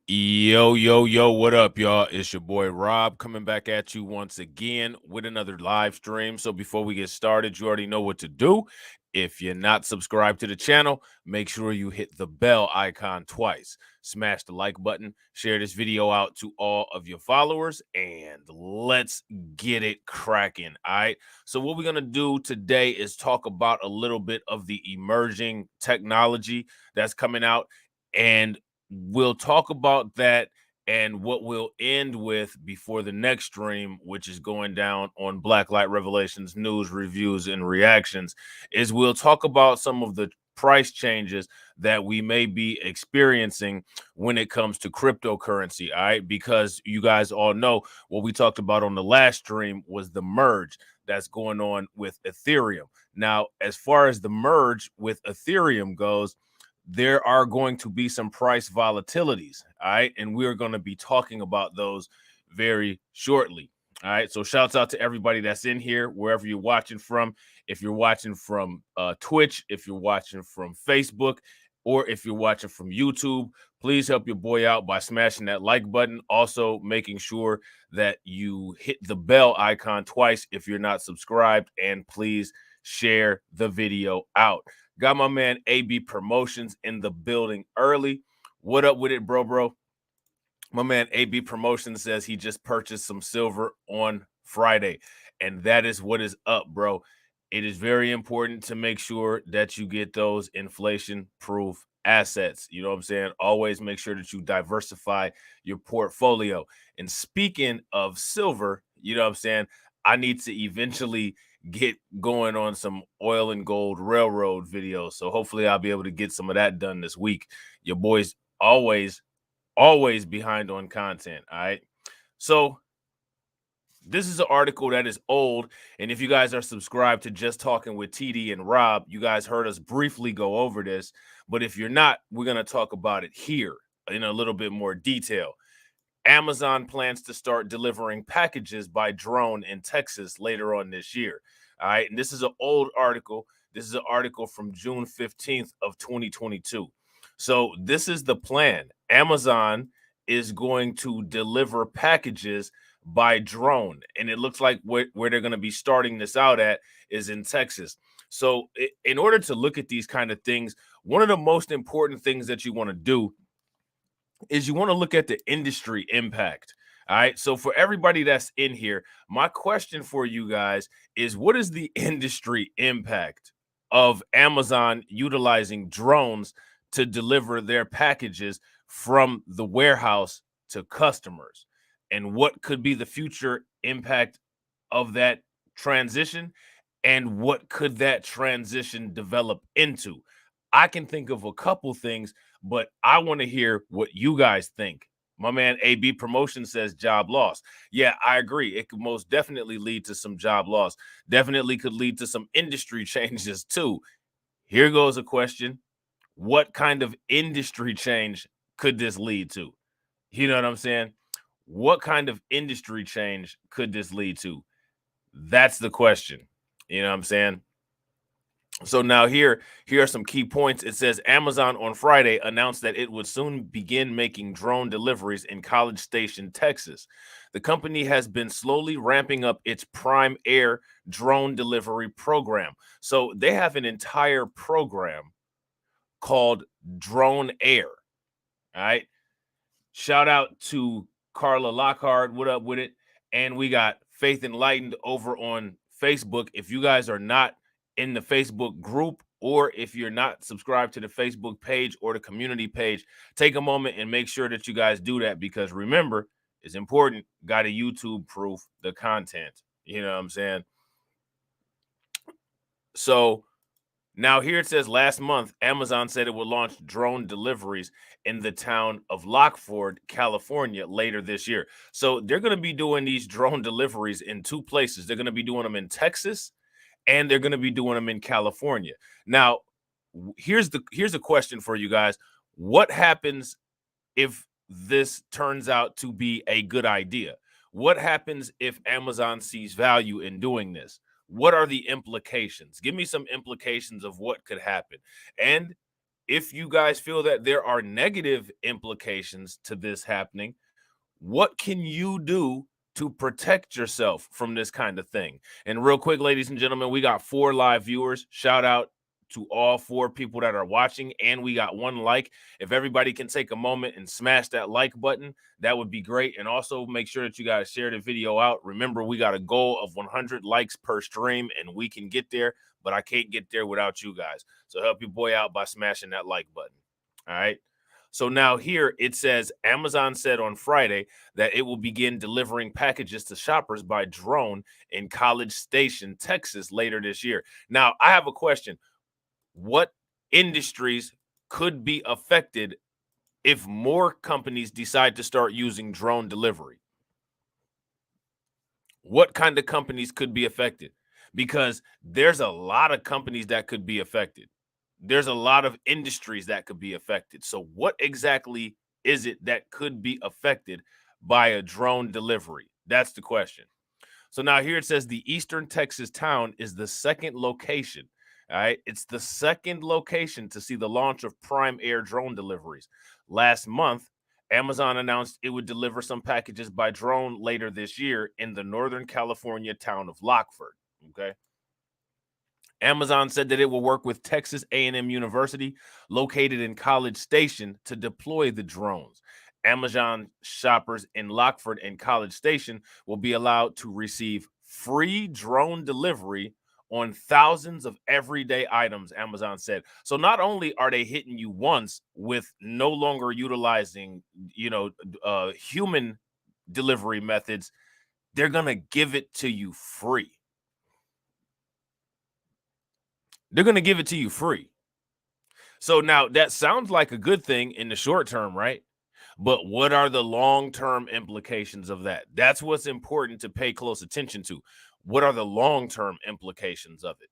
Yo, yo, yo, what up, y'all? It's your boy Rob coming back at you once again with another live stream. So before we get started, you already know what to do. If you're not subscribed to the channel, make sure you hit the bell icon twice. Smash the like button, share this video out to all of your followers, and let's get it cracking. All right. So, what we're going to do today is talk about a little bit of the emerging technology that's coming out. And we'll talk about that and what we'll end with before the next stream, which is going down on Blacklight Revelations news, reviews, and reactions, is we'll talk about some of the price changes that we may be experiencing when it comes to cryptocurrency. All right, because you guys all know what we talked about on the last stream was the merge that's going on with Ethereum. Now, as far as the merge with Ethereum goes, there are going to be some price volatilities. All right. And we're going to be talking about those very shortly. All right. So shouts out to everybody that's in here, wherever you're watching from. If you're watching from Twitch, if you're watching from Facebook, or if you're watching from YouTube, please help your boy out by smashing that like button. Also, making sure that you hit the bell icon twice if you're not subscribed. And please share the video out. Got my man AB Promotions in the building early. What up with it, bro? My man AB Promotions says he just purchased some silver on Friday, and that is what is up, bro. It is very important to make sure that you get those inflation-proof assets. You know what I'm saying? Always make sure that you diversify your portfolio. And speaking of silver, you know what I'm saying? I need to eventually get going on some oil and gold railroad videos. So hopefully I'll be able to get some of that done this week. Your boy's always behind on content. All right. So this is an article that is old. And if you guys are subscribed to Just Talking with TD and Rob, you guys heard us briefly go over this. But if you're not, we're going to talk about it here in a little bit more detail. Amazon plans to start delivering packages by drone in Texas later on this year. All right. And this is an old article. This is an article from June 15th of 2022. So this is the plan. Amazon is going to deliver packages by drone. And it looks like where they're going to be starting this out at is in Texas. So in order to look at these kind of things, one of the most important things that you want to do is you want to look at the industry impact. All right. So for everybody that's in here, my question for you guys is, what is the industry impact of Amazon utilizing drones to deliver their packages from the warehouse to customers? And what could be the future impact of that transition? And what could that transition develop into? I can think of a couple things, but I want to hear what you guys think. My man AB Promotion says job loss. Yeah, I agree. It could most definitely lead to some job loss. Definitely could lead to some industry changes too. Here goes a question. What kind of industry change could this lead to? You know what I'm saying? What kind of industry change could this lead to? That's the question. You know what I'm saying? So now here are some key points. It says Amazon on Friday announced that it would soon begin making drone deliveries in College Station, Texas. The company has been slowly ramping up its Prime Air drone delivery program. So they have an entire program called Drone Air. All right. Shout out to Carla Lockhart. What up with it? And we got Faith Enlightened over on Facebook. If you guys are not in the Facebook group, or if you're not subscribed to the Facebook page or the community page, take a moment and make sure that you guys do that, because remember, it's important. Got to YouTube proof the content. You know what I'm saying? So now here it says last month, Amazon said it would launch drone deliveries in the town of Lockford, California later this year. So they're going to be doing these drone deliveries in two places. They're going to be doing them in Texas, and they're going to be doing them in California. Now, here's a question for you guys. What happens if this turns out to be a good idea? What happens if Amazon sees value in doing this? What are the implications? Give me some implications of what could happen. And if you guys feel that there are negative implications to this happening, what can you do to protect yourself from this kind of thing? And real quick, ladies and gentlemen, we got 4 live viewers. Shout out to all 4 people that are watching, and we got 1 like. If everybody can take a moment and smash that like button, that would be great. And also make sure that you guys share the video out. Remember, we got a goal of 100 likes per stream, and we can get there, but I can't get there without you guys. So help your boy out by smashing that like button. All right. So now here it says Amazon said on Friday that it will begin delivering packages to shoppers by drone in College Station, Texas later this year. Now, I have a question. What industries could be affected if more companies decide to start using drone delivery? What kind of companies could be affected? Because there's a lot of companies that could be affected. There's a lot of industries that could be affected. So what exactly is it that could be affected by a drone delivery? That's the question. So now here it says the Eastern Texas town is the second location. All right. It's the second location to see the launch of Prime Air drone deliveries. Last month, Amazon announced it would deliver some packages by drone later this year in the Northern California town of Lockford. Okay. Amazon said that it will work with Texas A&M University, located in College Station, to deploy the drones. Amazon shoppers in Lockford and College Station will be allowed to receive free drone delivery on thousands of everyday items, Amazon said. So not only are they hitting you once with no longer utilizing, human delivery methods, they're going to give it to you free. They're going to give it to you free. So now that sounds like a good thing in the short term, right? But what are the long-term implications of that? That's what's important to pay close attention to. What are the long-term implications of it?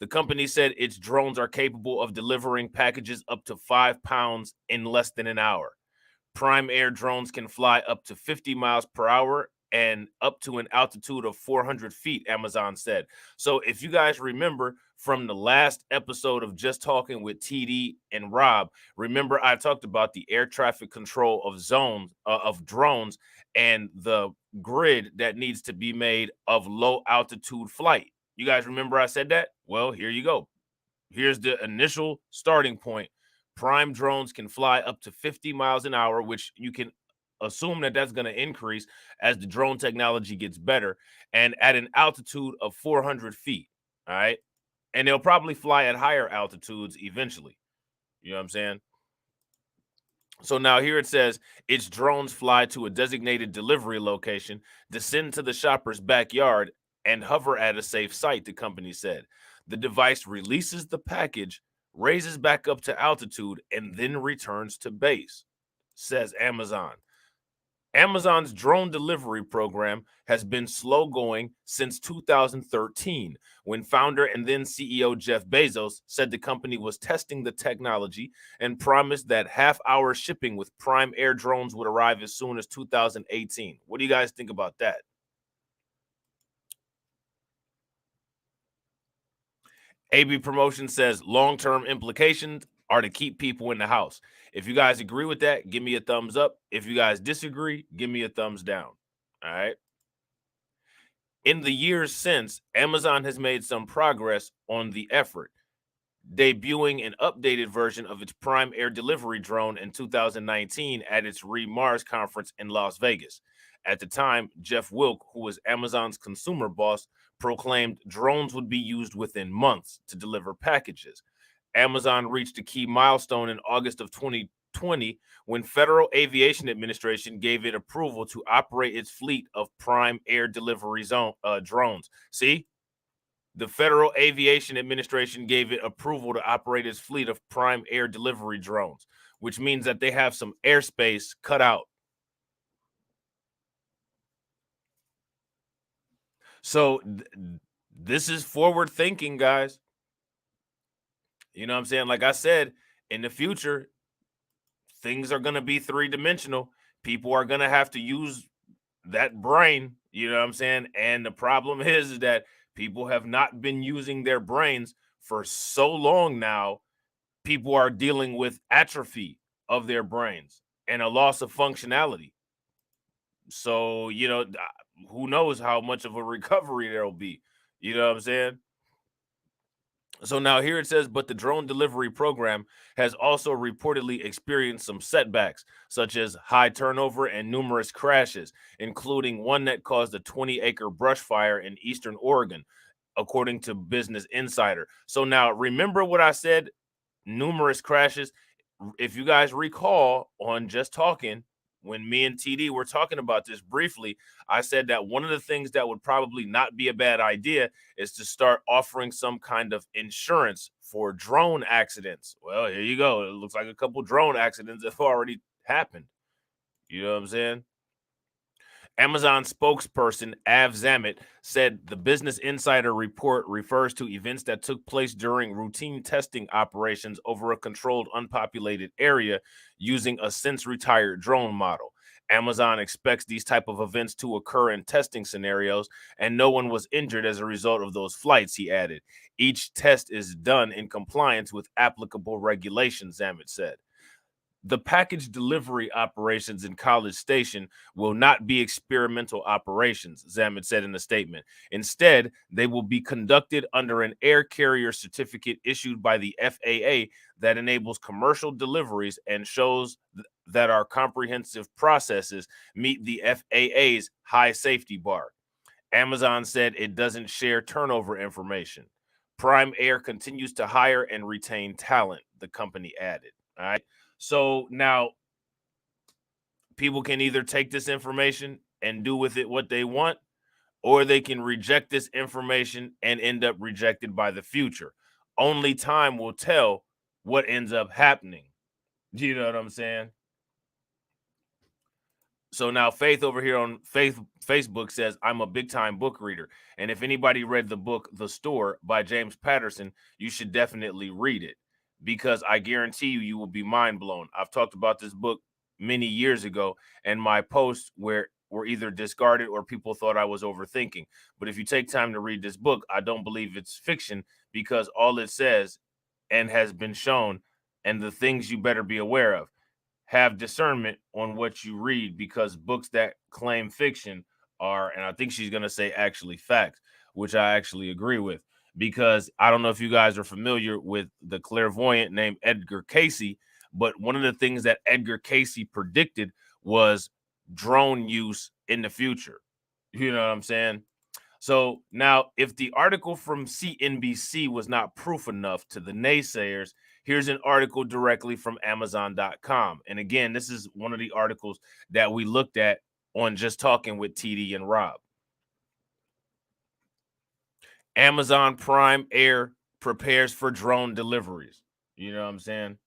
The company said its drones are capable of delivering packages up to 5 pounds in less than an hour. Prime Air drones can fly up to 50 miles per hour and up to an altitude of 400 feet, Amazon said. So if you guys remember from the last episode of Just Talking with TD and Rob, remember I talked about the air traffic control of drones and the grid that needs to be made of low altitude flight. You guys remember I said that? Well, here you go. Here's the initial starting point. Prime drones can fly up to 50 miles an hour, which you can assume that that's going to increase as the drone technology gets better, and at an altitude of 400 feet. All right. And they'll probably fly at higher altitudes eventually. You know what I'm saying? So now here it says its drones fly to a designated delivery location, descend to the shopper's backyard, and hover at a safe site, the company said. The device releases the package, raises back up to altitude, and then returns to base, says Amazon. Amazon's drone delivery program has been slow going since 2013, when founder and then CEO Jeff Bezos said the company was testing the technology and promised that half-hour shipping with Prime Air drones would arrive as soon as 2018. What do you guys think about that? AB Promotion says long-term implications are to keep people in the house. If you guys agree with that, give me a thumbs up. If you guys disagree, give me a thumbs down. All right. In the years since, Amazon has made some progress on the effort, debuting an updated version of its Prime Air delivery drone in 2019 at its Mars conference in Las Vegas. At the time, Jeff Wilk, who was Amazon's consumer boss, proclaimed drones would be used within months to deliver packages. Amazon reached a key milestone in August of 2020 when Federal Aviation Administration gave it approval to operate its fleet of Prime Air delivery drones. See? The Federal Aviation Administration gave it approval to operate its fleet of Prime Air delivery drones, which means that they have some airspace cut out. So this is forward thinking, guys. You know what I'm saying? Like I said, in the future, things are going to be 3-dimensional. People are going to have to use that brain. You know what I'm saying? And the problem is that people have not been using their brains for so long now. people are dealing with atrophy of their brains and a loss of functionality. So, who knows how much of a recovery there'll be. You know what I'm saying? So now here it says, but the drone delivery program has also reportedly experienced some setbacks, such as high turnover and numerous crashes, including one that caused a 20-acre brush fire in eastern Oregon, according to Business Insider. So now remember what I said, numerous crashes. If you guys recall on Just Talking, when me and TD were talking about this briefly, I said that one of the things that would probably not be a bad idea is to start offering some kind of insurance for drone accidents. Well, here you go. It looks like a couple drone accidents have already happened. You know what I'm saying? Amazon spokesperson Av Zamet said the Business Insider report refers to events that took place during routine testing operations over a controlled, unpopulated area using a since-retired drone model. Amazon expects these type of events to occur in testing scenarios, and no one was injured as a result of those flights, he added. Each test is done in compliance with applicable regulations, Zamet said. The package delivery operations in College Station will not be experimental operations, Zamet said in a statement. Instead, they will be conducted under an air carrier certificate issued by the FAA that enables commercial deliveries and shows that our comprehensive processes meet the FAA's high safety bar. Amazon said it doesn't share turnover information. Prime Air continues to hire and retain talent, the company added. All right. So now people can either take this information and do with it what they want, or they can reject this information and end up rejected by the future. Only time will tell what ends up happening. Do you know what I'm saying? So now Faith over here on Facebook says, I'm a big time book reader. And if anybody read the book The Store by James Patterson, you should definitely read it, because I guarantee you will be mind blown. I've talked about this book many years ago, and my posts were either discarded or people thought I was overthinking. But if you take time to read this book, I don't believe it's fiction, because all it says and has been shown, and the things you better be aware of. Have discernment on what you read, because books that claim fiction are, and I think she's going to say actually facts, which I actually agree with, because I don't know if you guys are familiar with the clairvoyant named Edgar Casey, but one of the things that Edgar Casey predicted was drone use in the future. You know what I'm saying? So now, if the article from CNBC was not proof enough to the naysayers, here's an article directly from Amazon.com. And again, this is one of the articles that we looked at on Just Talking with TD and Robb. Amazon Prime Air prepares for drone deliveries. You know what I'm saying?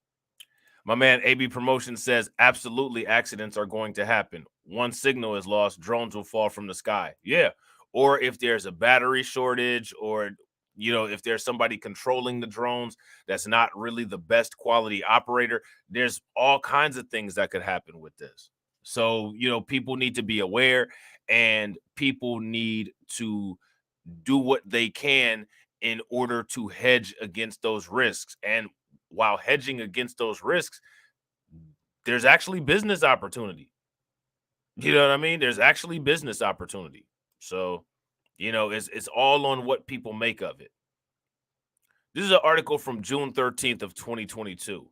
My man AB Promotion says, absolutely, accidents are going to happen. One signal is lost, drones will fall from the sky. Yeah. Or if there's a battery shortage, or if there's somebody controlling the drones that's not really the best quality operator, there's all kinds of things that could happen with this. So, people need to be aware, and people need to do what they can in order to hedge against those risks. And while hedging against those risks, there's actually business opportunity. You know what I mean? There's actually business opportunity. So, it's all on what people make of it. This is an article from June 13th of 2022.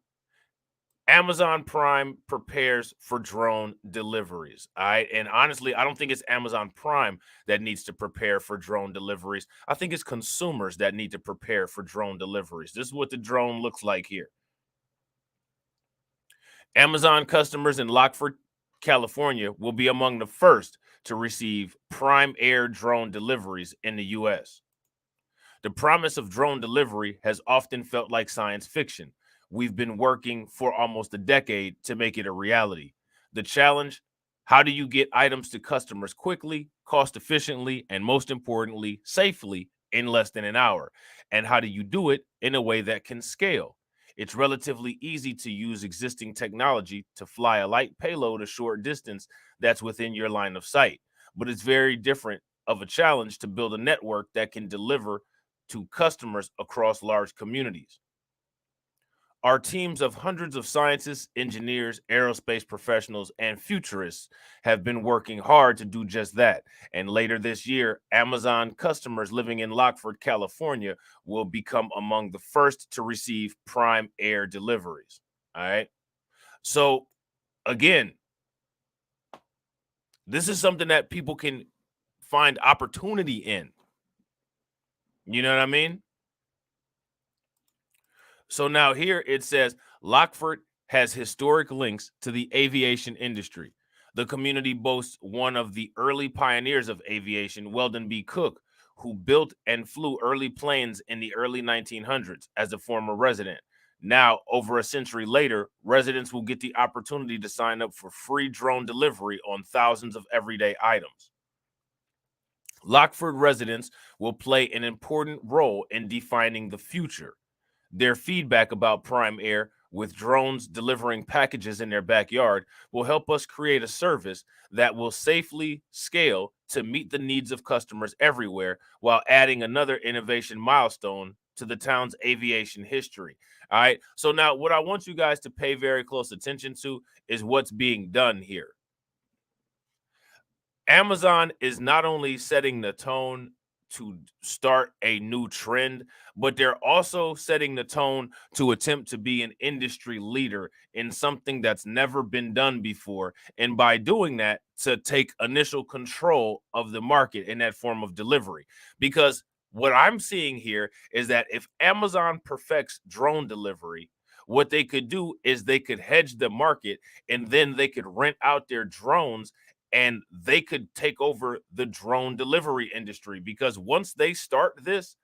Amazon Prime prepares for drone deliveries. All right. And honestly, I don't think it's Amazon Prime that needs to prepare for drone deliveries. I think it's consumers that need to prepare for drone deliveries. This is what the drone looks like here. Amazon customers in Lockford, California will be among the first to receive Prime Air drone deliveries in the U.S. The promise of drone delivery has often felt like science fiction. We've been working for almost a decade to make it a reality. The challenge: how do you get items to customers quickly, cost efficiently, and most importantly, safely in less than an hour? And how do you do it in a way that can scale? It's relatively easy to use existing technology to fly a light payload a short distance that's within your line of sight. But it's very different of a challenge to build a network that can deliver to customers across large communities. Our teams of hundreds of scientists, engineers, aerospace professionals, and futurists have been working hard to do just that. And later this year, Amazon customers living in Lockford, California will become among the first to receive Prime Air deliveries. All right. So, again, this is something that people can find opportunity in. You know what I mean? So now here it says Lockford has historic links to the aviation industry. The community boasts one of the early pioneers of aviation, Weldon B. Cook, who built and flew early planes in the early 1900s as a former resident. Now, over a century later, residents will get the opportunity to sign up for free drone delivery on thousands of everyday items. Lockford residents will play an important role in defining the future. Their feedback about Prime Air, with drones delivering packages in their backyard, will help us create a service that will safely scale to meet the needs of customers everywhere while adding another innovation milestone to the town's aviation history. All right. So now what I want you guys to pay very close attention to is what's being done here. Amazon is not only setting the tone to start a new trend, but they're also setting the tone to attempt to be an industry leader in something that's never been done before. And by doing that, to take initial control of the market in that form of delivery. Because what I'm seeing here is that if Amazon perfects drone delivery, what they could do is they could hedge the market and then they could rent out their drones and they could take over the drone delivery industry, because once they start this,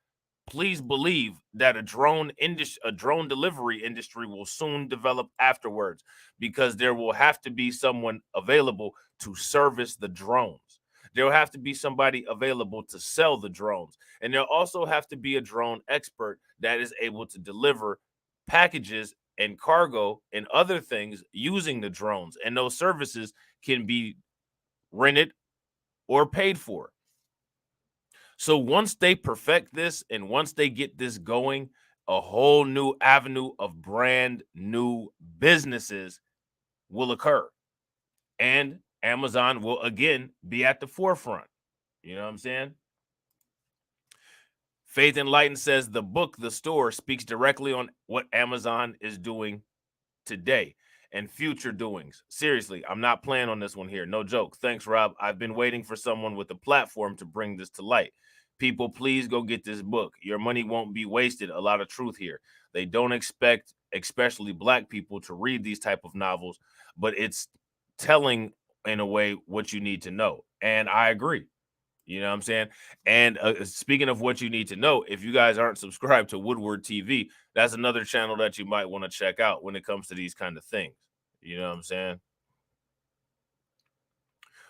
please believe that a drone delivery industry will soon develop afterwards, because there will have to be someone available to service the drones. There'll have to be somebody available to sell the drones, and there'll also have to be a drone expert that is able to deliver packages and cargo and other things using the drones, and those services can be rented or paid for. So once they perfect this and once they get this going, a whole new avenue of brand new businesses will occur. And Amazon will again be at the forefront. You know what I'm saying? Faith Enlightened says the book, The Store, speaks directly on what Amazon is doing today and future doings. Seriously, I'm not playing on this one here. No joke. Thanks, Rob. I've been waiting for someone with a platform to bring this to light. People, please go get this book. Your money won't be wasted. A lot of truth here. They don't expect, especially Black people, to read these type of novels, but it's telling in a way what you need to know. And I agree. You know what I'm saying? And speaking of what you need to know, if you guys aren't subscribed to Woodward TV, that's another channel that you might want to check out when it comes to these kind of things. You know what I'm saying?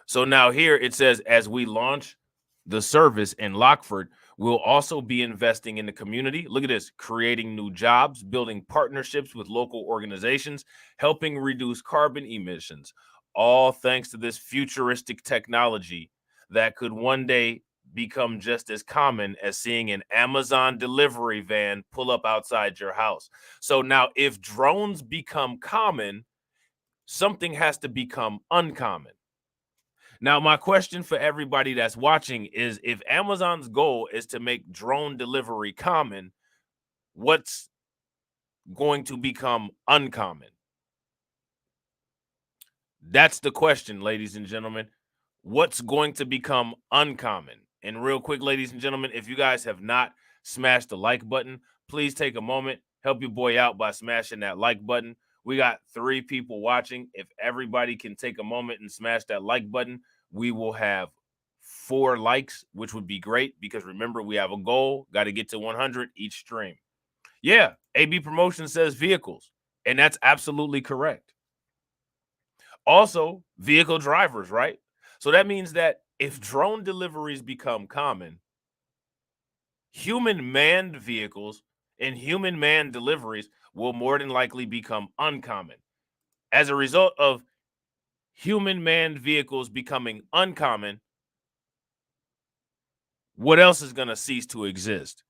So now here it says, as we launch the service in Lockford, we'll also be investing in the community. Look at this, creating new jobs, building partnerships with local organizations, helping reduce carbon emissions, all thanks to this futuristic technology that could one day become just as common as seeing an Amazon delivery van pull up outside your house. So now if drones become common, something has to become uncommon. Now, my question for everybody that's watching is, if Amazon's goal is to make drone delivery common, what's going to become uncommon? That's the question, ladies and gentlemen. What's going to become uncommon? And real quick, ladies and gentlemen, if you guys have not smashed the like button, please take a moment, help your boy out by smashing that like button. We got 3 people watching. If everybody can take a moment and smash that like button, we will have 4 likes, which would be great, because remember, we have a goal, got to get to 100 each stream. Yeah, AB Promotion says vehicles, and that's absolutely correct. Also, vehicle drivers, right? So that means that if drone deliveries become common, human manned vehicles and human manned deliveries will more than likely become uncommon. As a result of human manned vehicles becoming uncommon, what else is going to cease to exist?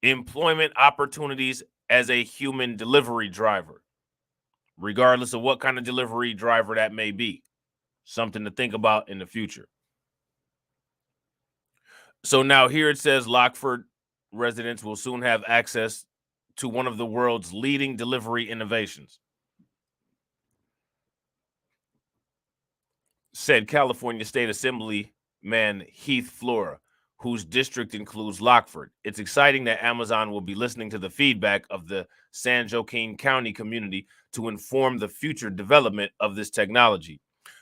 Employment opportunities as a human delivery driver, regardless of what kind of delivery driver that may be. Something to think about in the future. So now here it says Lockford residents will soon have access to one of the world's leading delivery innovations, said California State Assemblyman Heath Flora, whose district includes Lockford. It's exciting that Amazon will be listening to the feedback of the San Joaquin County community to inform the future development of this technology.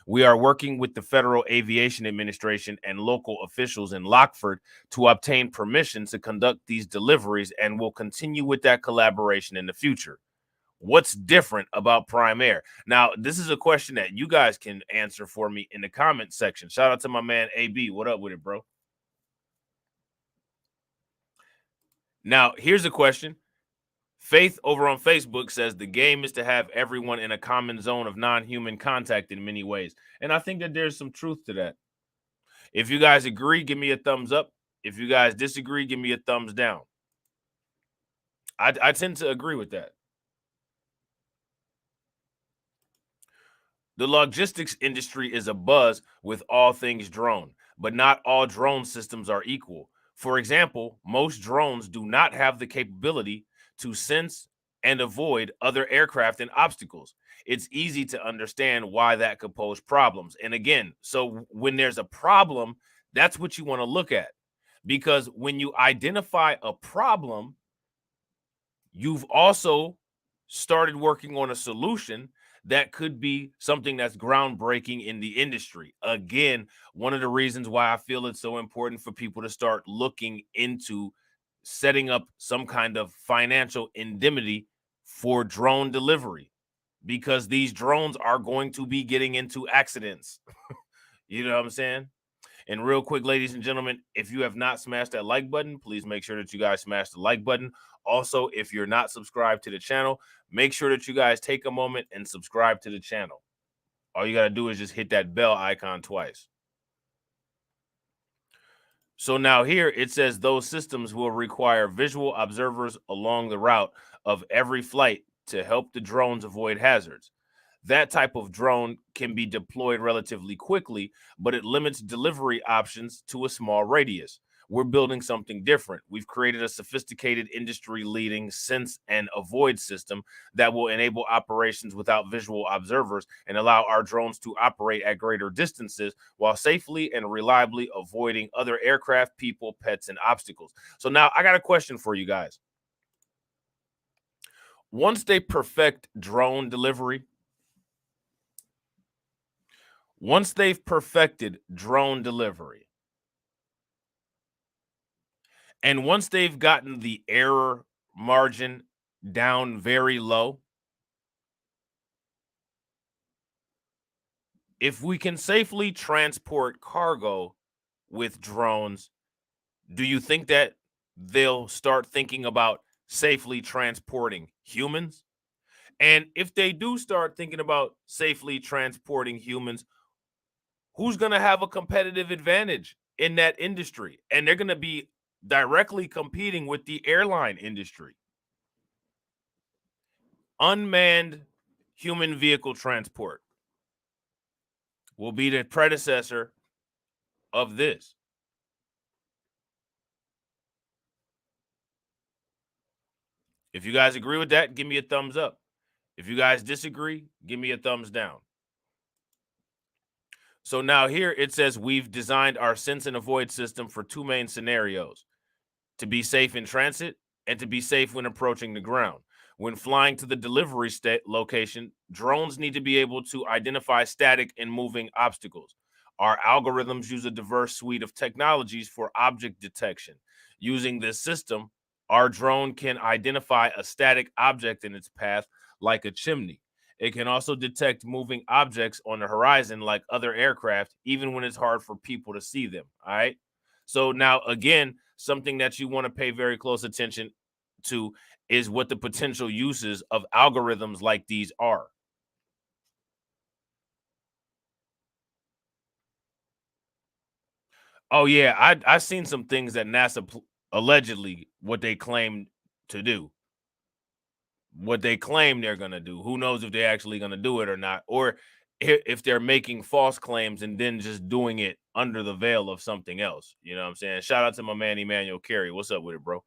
We are working with the Federal Aviation Administration and local officials in Lockford to obtain permission to conduct these deliveries and will continue with that collaboration in the future. What's different about Prime Air? Now, this is a question that you guys can answer for me in the comment section. Shout out to my man AB. What up with it, bro? Now, here's a question. Faith over on Facebook says the game is to have everyone in a common zone of non-human contact in many ways. And I think that there's some truth to that. If you guys agree, give me a thumbs up. If you guys disagree, give me a thumbs down. I tend to agree with that. The logistics industry is abuzz with all things drone, but not all drone systems are equal. For example, most drones do not have the capability to sense and avoid other aircraft and obstacles. It's easy to understand why that could pose problems. And again, so when there's a problem, that's what you want to look at. Because when you identify a problem, you've also started working on a solution that could be something that's groundbreaking in the industry. Again, one of the reasons why I feel it's so important for people to start looking into setting up some kind of financial indemnity for drone delivery, because these drones are going to be getting into accidents. You know what I'm saying? And real quick, ladies and gentlemen, if you have not smashed that like button, please make sure that you guys smash the like button. Also, if you're not subscribed to the channel, make sure that you guys take a moment and subscribe to the channel. All you got to do is just hit that bell icon twice. So now here it says those systems will require visual observers along the route of every flight to help the drones avoid hazards. That type of drone can be deployed relatively quickly, but it limits delivery options to a small radius. We're building something different. We've created a sophisticated industry-leading sense and avoid system that will enable operations without visual observers and allow our drones to operate at greater distances while safely and reliably avoiding other aircraft, people, pets, and obstacles. So now I got a question for you guys. Once they perfect drone delivery, once they've perfected drone delivery, and once they've gotten the error margin down very low, if we can safely transport cargo with drones, do you think that they'll start thinking about safely transporting humans? And if they do start thinking about safely transporting humans, who's going to have a competitive advantage in that industry? And they're going to be directly competing with the airline industry. Unmanned human vehicle transport will be the predecessor of this. If you guys agree with that, give me a thumbs up. If you guys disagree, give me a thumbs down. So now here it says we've designed our sense and avoid system for two main scenarios: to be safe in transit and to be safe when approaching the ground. When flying to the delivery location, drones need to be able to identify static and moving obstacles. Our algorithms use a diverse suite of technologies for object detection. Using this system, our drone can identify a static object in its path, like a chimney. It can also detect moving objects on the horizon, like other aircraft, even when it's hard for people to see them. All right. So now, again, something that you want to pay very close attention to is what the potential uses of algorithms like these are. Oh yeah, I seen some things that NASA allegedly what they claim to do. what they claim they're going to do. Who knows if they're actually going to do it or not, or if they're making false claims and then just doing it under the veil of something else. You know what I'm saying? Shout out to my man Emmanuel Carey. What's up with it, bro?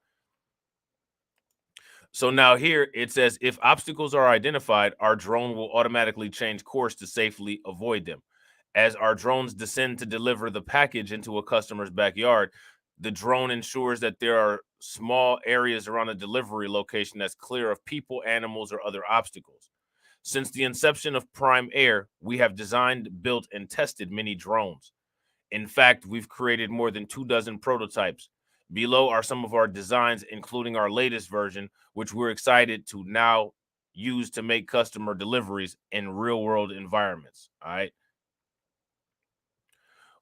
So now here it says if obstacles are identified, our drone will automatically change course to safely avoid them. As our drones descend to deliver the package into a customer's backyard, the drone ensures that there are small areas around the delivery location that's clear of people, animals, or other obstacles. Since the inception of Prime Air, we have designed, built, and tested many drones. In fact, we've created more than 24 prototypes. Below are some of our designs, including our latest version, which we're excited to now use to make customer deliveries in real world environments. All right.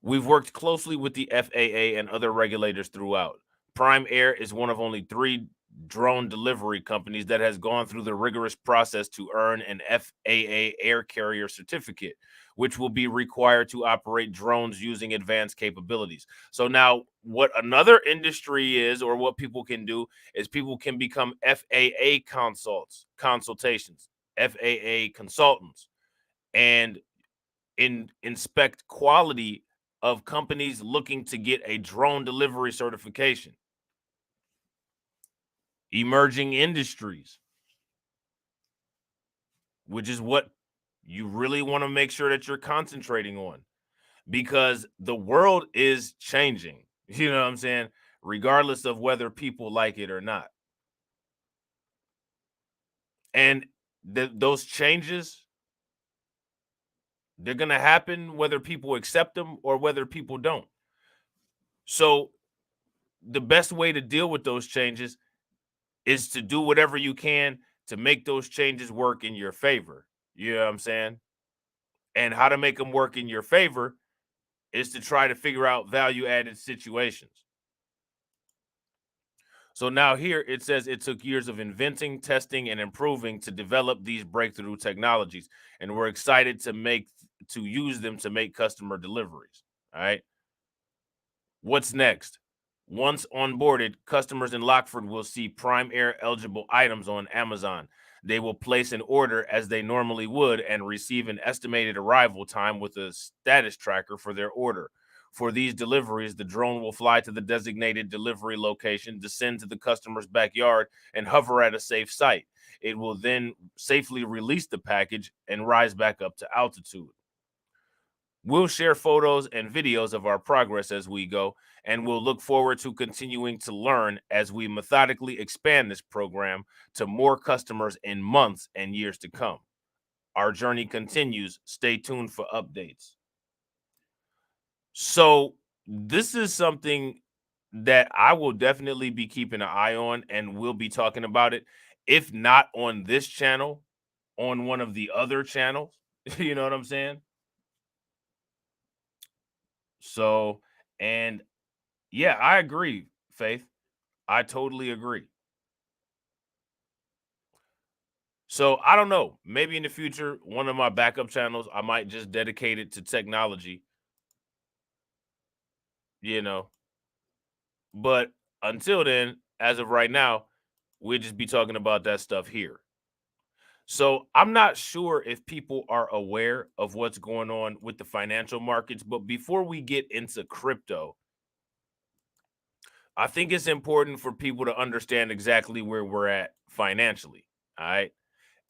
We've worked closely with the FAA and other regulators throughout. Prime Air is one of only 3 drone delivery companies that has gone through the rigorous process to earn an FAA air carrier certificate, which will be required to operate drones using advanced capabilities. So now what another industry is, or what people can do, is people can become FAA consultations, FAA consultants, and inspect quality of companies looking to get a drone delivery certification. Emerging industries, which is what you really want to make sure that you're concentrating on, because the world is changing. You know what I'm saying? Regardless of whether people like it or not. And those changes, they're going to happen whether people accept them or whether people don't. So the best way to deal with those changes is to do whatever you can to make those changes work in your favor. You know what I'm saying? And how to make them work in your favor is to try to figure out value added situations. So now here it says it took years of inventing, testing, and improving to develop these breakthrough technologies, and we're excited to use them to make customer deliveries. All right. What's next? Once onboarded, customers in Lockford will see Prime Air eligible items on Amazon. They will place an order as they normally would and receive an estimated arrival time with a status tracker for their order. For these deliveries, the drone will fly to the designated delivery location, descend to the customer's backyard, and hover at a safe site. It will then safely release the package and rise back up to altitude. We'll share photos and videos of our progress as we go, and we'll look forward to continuing to learn as we methodically expand this program to more customers in months and years to come. Our journey continues. Stay tuned for updates. So, this is something that I will definitely be keeping an eye on, and we'll be talking about it, if not on this channel, on one of the other channels. You know what I'm saying? So, and yeah, I agree, Faith. I totally agree. So I don't know. Maybe in the future, one of my backup channels, I might just dedicate it to technology, you know. But until then, as of right now, we'll just be talking about that stuff here. So I'm not sure if people are aware of what's going on with the financial markets. But before we get into crypto, I think it's important for people to understand exactly where we're at financially. All right.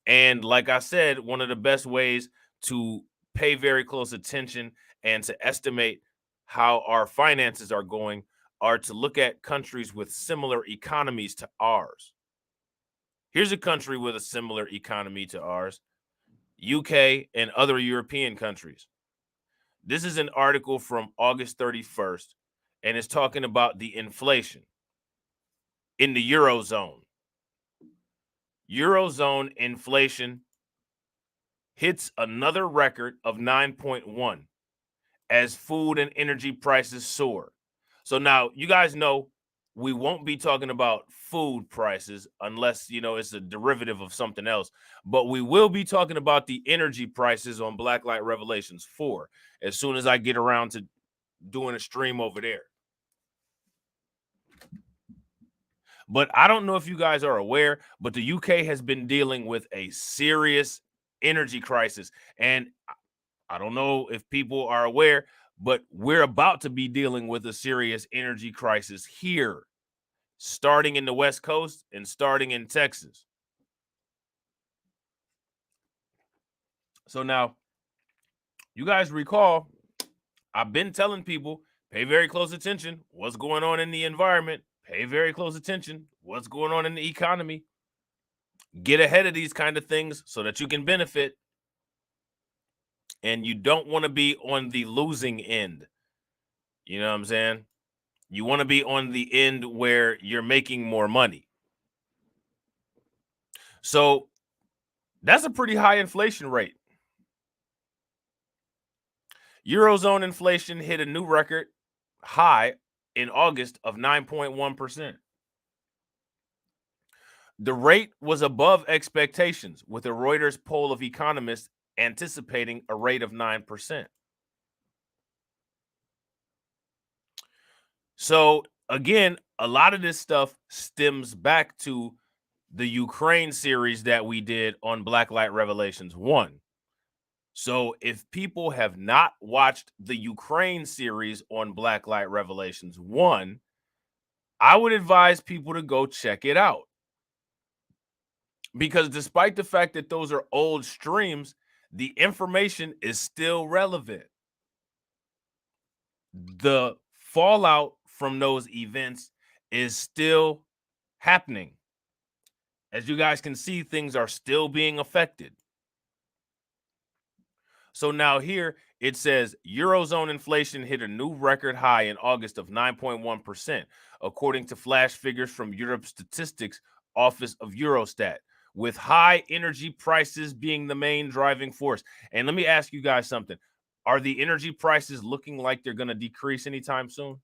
And like I said, one of the best ways to pay very close attention and to estimate how our finances are going are to look at countries with similar economies to ours. Here's a country with a similar economy to ours: UK and other European countries. This is an article from August 31st, and it's talking about the inflation in the Eurozone. Eurozone inflation hits another record of 9.1 as food and energy prices soar. So now you guys know we won't be talking about food prices unless, it's a derivative of something else, but we will be talking about the energy prices on Blacklight Revelations 4 as soon as I get around to doing a stream over there. But I don't know if you guys are aware, but the UK has been dealing with a serious energy crisis. And I don't know if people are aware, but we're about to be dealing with a serious energy crisis here, starting in the West Coast and starting in Texas. So now, you guys recall, I've been telling people, pay very close attention. What's going on in the environment? Pay very close attention. What's going on in the economy? Get ahead of these kind of things so that you can benefit. And you don't want to be on the losing end. You know what I'm saying? You want to be on the end where you're making more money. So that's a pretty high inflation rate. Eurozone inflation hit a new record high in August of 9.1%. The rate was above expectations, with a Reuters poll of economists anticipating a rate of 9%. So again, a lot of this stuff stems back to the Ukraine series that we did on Blacklight Revelations 1. So if people have not watched the Ukraine series on Blacklight Revelations 1, I would advise people to go check it out. Because despite the fact that those are old streams, the information is still relevant. The fallout from those events is still happening. As you guys can see, things are still being affected. So now here it says Eurozone inflation hit a new record high in August of 9.1%, according to flash figures from Europe's Statistics Office of Eurostat, with high energy prices being the main driving force. And let me ask you guys something. Are the energy prices looking like they're going to decrease anytime soon?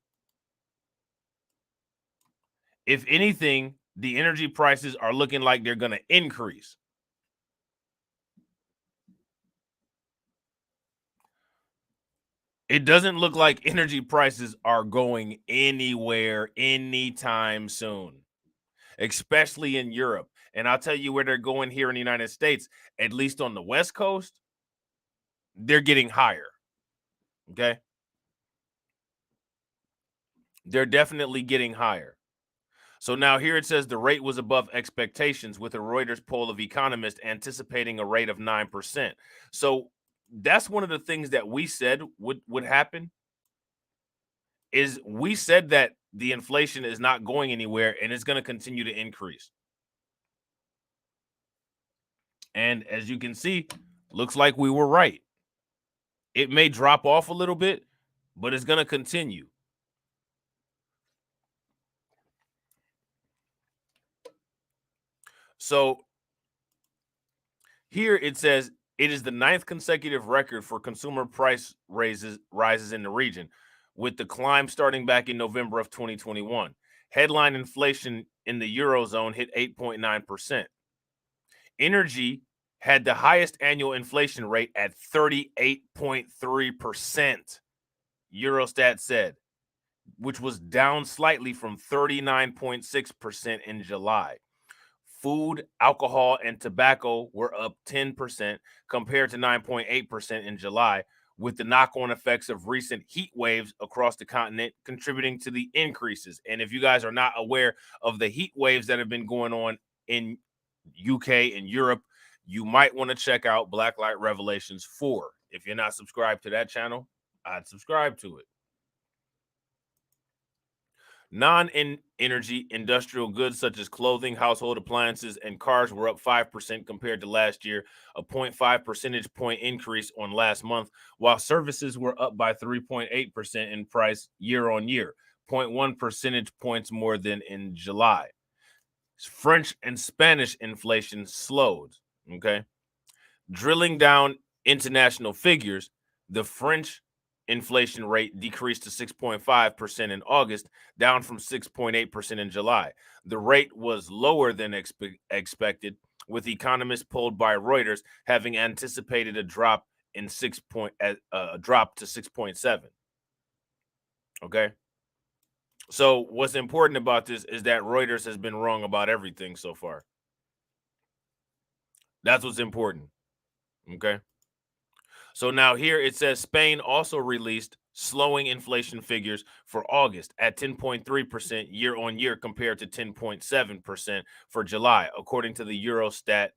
If anything, the energy prices are looking like they're going to increase. It doesn't look like energy prices are going anywhere anytime soon, especially in Europe. And I'll tell you where they're going here in the United States, at least on the West Coast, they're getting higher. Okay. They're definitely getting higher. So now here it says the rate was above expectations, with a Reuters poll of economists anticipating a rate of 9%. So that's one of the things that we said would happen. Is we said that the inflation is not going anywhere and it's going to continue to increase. And as you can see, looks like we were right. It may drop off a little bit, but it's going to continue. So here it says it is the 9th consecutive record for consumer price rises in the region, with the climb starting back in November of 2021. Headline inflation in the Eurozone hit 8.9%. Energy had the highest annual inflation rate at 38.3%, Eurostat said, which was down slightly from 39.6% in July. Food, alcohol, and tobacco were up 10% compared to 9.8% in July, with the knock-on effects of recent heat waves across the continent contributing to the increases. And if you guys are not aware of the heat waves that have been going on in UK and Europe, you might want to check out Blacklight Revelations 4. If you're not subscribed to that channel, I'd subscribe to it. Non-energy industrial goods such as clothing, household appliances, and cars were up 5% compared to last year, a 0.5 percentage point increase on last month, while services were up by 3.8% in price year on year, 0.1 percentage points more than in July. French and Spanish inflation slowed. Okay. Drilling down international figures, the French inflation rate decreased to 6.5% in August, down from 6.8% in July. The rate was lower than expected, with economists polled by Reuters having anticipated a drop to 6.7. Okay. So what's important about this is that Reuters has been wrong about everything so far. That's what's important. Okay. So now here it says Spain also released slowing inflation figures for August at 10.3% year on year compared to 10.7% for July, according to the Eurostat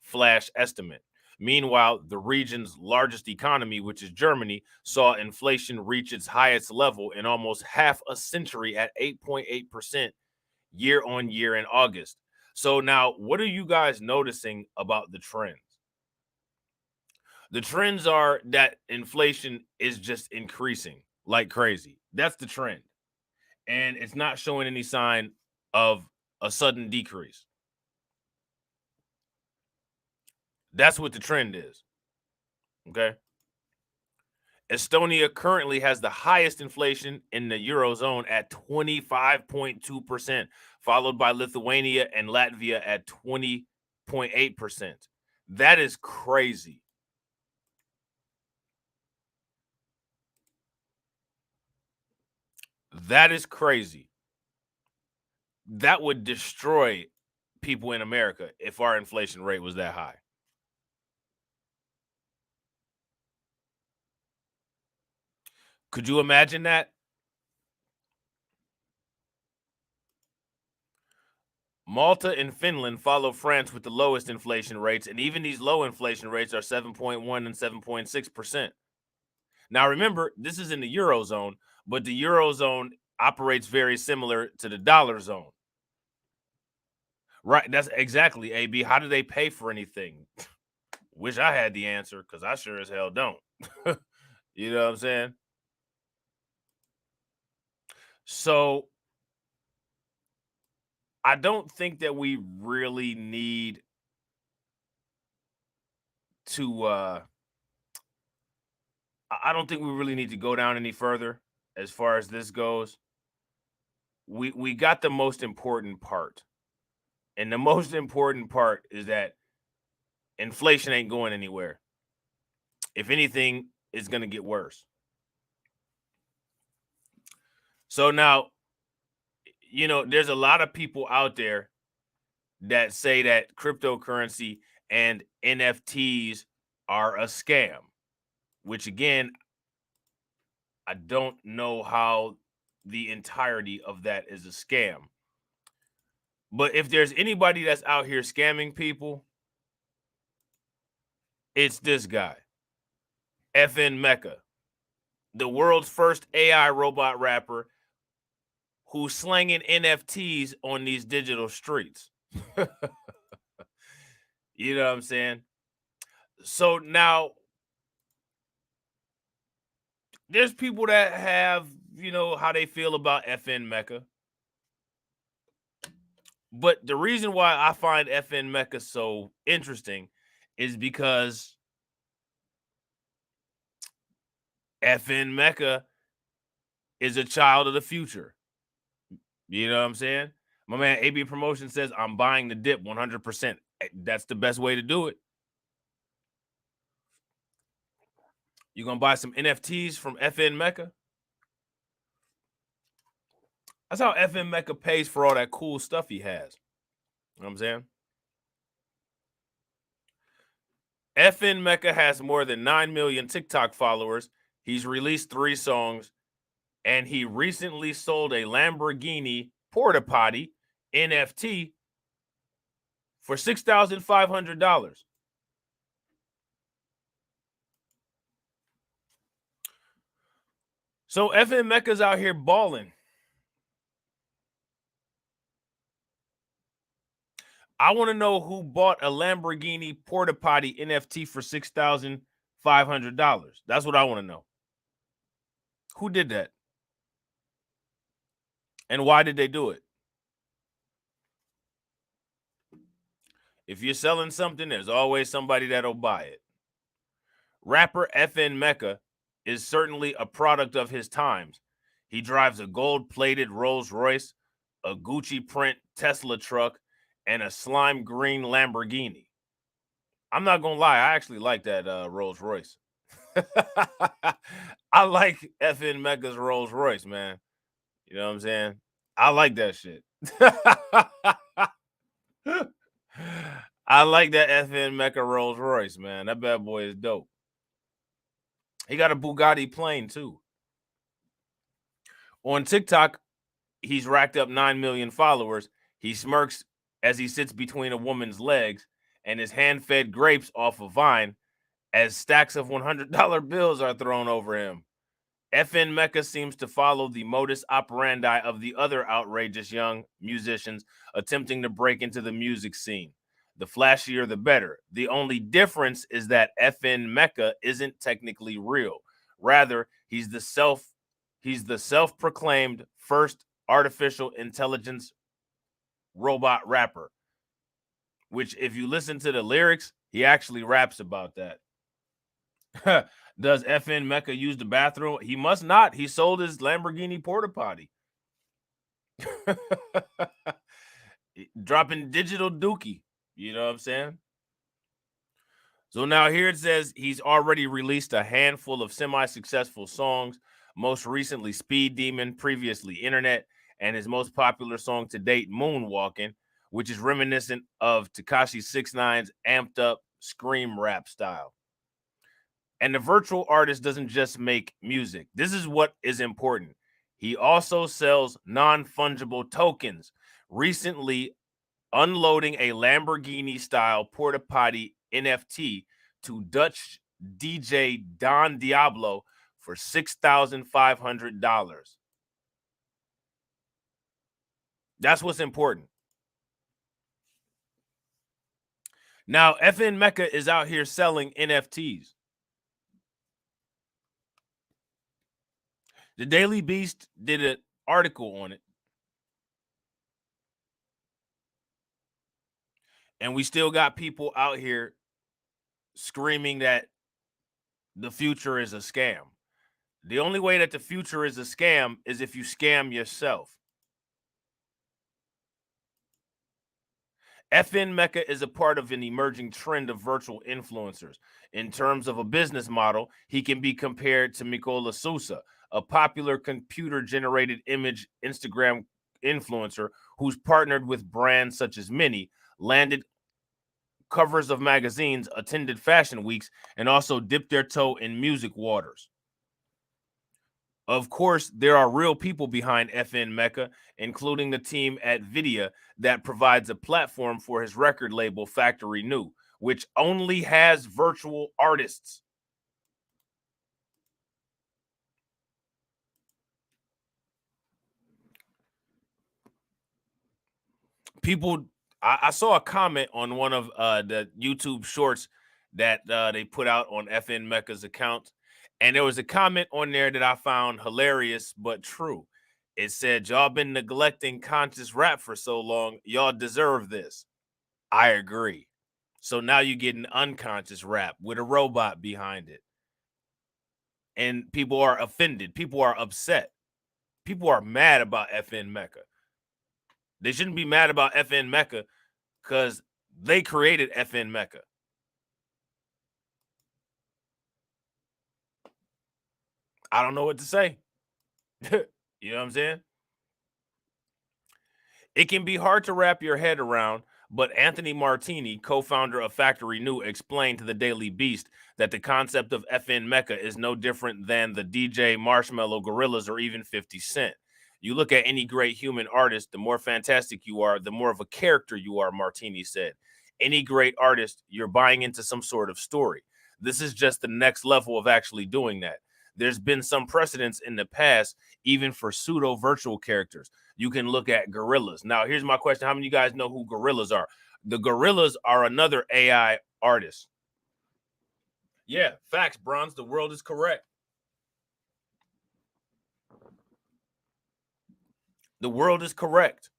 flash estimate. Meanwhile, the region's largest economy, which is Germany, saw inflation reach its highest level in almost half a century at 8.8% year on year in August. So now, what are you guys noticing about the trends? The trends are that inflation is just increasing like crazy. That's the trend. And it's not showing any sign of a sudden decrease. That's what the trend is. Okay. Estonia currently has the highest inflation in the Eurozone at 25.2%, followed by Lithuania and Latvia at 20.8%. That is crazy. That is crazy. That would destroy people in America if our inflation rate was that high. Could you imagine that? Malta and Finland follow France with the lowest inflation rates, and even these low inflation rates are 7.1 and 7.6%. Now, remember, this is in the Eurozone, but the Eurozone operates very similar to the dollar zone. Right. That's exactly, AB. How do they pay for anything? Wish I had the answer because I sure as hell don't. You know what I'm saying? So I don't think that we really need to I don't think we really need to go down any further as far as this goes. We got the most important part. And the most important part is that inflation ain't going anywhere. If anything, it's going to get worse. So now, there's a lot of people out there that say that cryptocurrency and NFTs are a scam, which again, I don't know how the entirety of that is a scam. But if there's anybody that's out here scamming people, it's this guy, FN Mecca, the world's first AI robot rapper who's slanging NFTs on these digital streets. You know what I'm saying? So now there's people that have, how they feel about FN Mecca. But the reason why I find FN Mecca so interesting is because FN Mecca is a child of the future. You know what I'm saying? My man AB Promotion says, I'm buying the dip 100%. That's the best way to do it. You're going to buy some NFTs from FN Mecca? That's how FN Mecca pays for all that cool stuff he has. You know what I'm saying? FN Mecca has more than 9 million TikTok followers. He's released 3 songs, and he recently sold a Lamborghini porta potty NFT for $6,500. So FN Mecca's out here balling. I want to know who bought a Lamborghini porta potty NFT for $6,500. That's what I want to know. Who did that? And why did they do it? If you're selling something, there's always somebody that'll buy it. Rapper FN Mecca is certainly a product of his times. He drives a gold-plated Rolls Royce, a Gucci print Tesla truck, and a slime green Lamborghini. I'm not gonna lie, I actually like that Rolls Royce. I like FN Mecca's Rolls Royce, man. You know what I'm saying? I like that shit. I like that FN Mecha Rolls Royce, man. That bad boy is dope. He got a Bugatti plane too. On TikTok, he's racked up 9 million followers. He smirks as he sits between a woman's legs and is hand-fed grapes off a vine as stacks of $100 bills are thrown over him. FN Mecca seems to follow the modus operandi of the other outrageous young musicians attempting to break into the music scene. The flashier, the better. The only difference is that FN Mecca isn't technically real. Rather, he's the self-proclaimed first artificial intelligence robot rapper, which if you listen to the lyrics, he actually raps about that. Does FN Mecca use the bathroom? He must not. He sold his Lamborghini porta potty. Dropping digital dookie. You know what I'm saying? So now here it says he's already released a handful of semi-successful songs, most recently Speed Demon, previously Internet, and his most popular song to date, Moonwalking, which is reminiscent of Tekashi 6ix9ine's amped up scream rap style. And the virtual artist doesn't just make music. This is what is important. He also sells non-fungible tokens, recently unloading a Lamborghini-style porta potty NFT to Dutch DJ Don Diablo for $6,500. That's what's important. Now, FN Mecca is out here selling NFTs. The Daily Beast did an article on it. And we still got people out here screaming that the future is a scam. The only way that the future is a scam is if you scam yourself. FN Mecca is a part of an emerging trend of virtual influencers. In terms of a business model, he can be compared to Mikola Sousa, a popular computer-generated image Instagram influencer who's partnered with brands such as Mini, landed covers of magazines, attended fashion weeks, and also dipped their toe in music waters. Of course, there are real people behind FN Mecca, including the team at Vidya that provides a platform for his record label Factory New, which only has virtual artists. People, I saw a comment on one of the YouTube shorts that they put out on FN Mecca's account, and there was a comment on there that I found hilarious but true. It said, "Y'all been neglecting conscious rap for so long, y'all deserve this." I agree. So now you get an unconscious rap with a robot behind it. And people are offended. People are upset. People are mad about FN Mecca. They shouldn't be mad about FN Mecca because they created FN Mecca. I don't know what to say. You know what I'm saying? It can be hard to wrap your head around, but Anthony Martini, co-founder of Factory New, explained to the Daily Beast that the concept of FN Mecca is no different than the DJ Marshmello, Gorillas, or even 50 Cent. You look at any great human artist, the more fantastic you are, the more of a character you are, Martini said. Any great artist, you're buying into some sort of story. This is just the next level of actually doing that. There's been some precedents in the past, even for pseudo virtual characters. You can look at Gorillas. Now, here's my question. How many of you guys know who Gorillas are? The Gorillas are another AI artist. Yeah, facts, Bronze. The world is correct. The world is correct.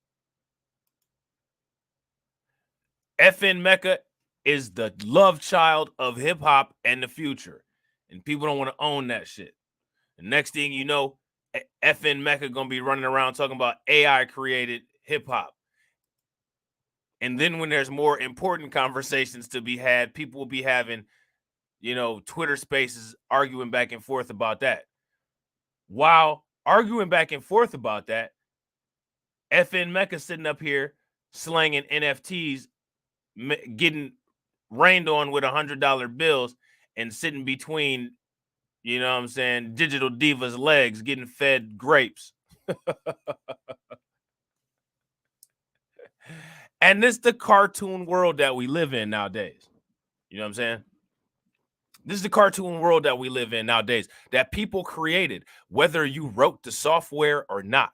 FN Mecca is the love child of hip hop and the future. And people don't want to own that shit. The next thing you know, FN Mecca gonna be running around talking about AI created hip hop. And then when there's more important conversations to be had, people will be having, Twitter spaces arguing back and forth about that. While arguing back and forth about that. FN Mecca sitting up here slanging NFTs, getting rained on with $100 bills and sitting between, you know what I'm saying, digital divas' legs, getting fed grapes. And this is the cartoon world that we live in nowadays. You know what I'm saying? This is the cartoon world that we live in nowadays, that people created, whether you wrote the software or not.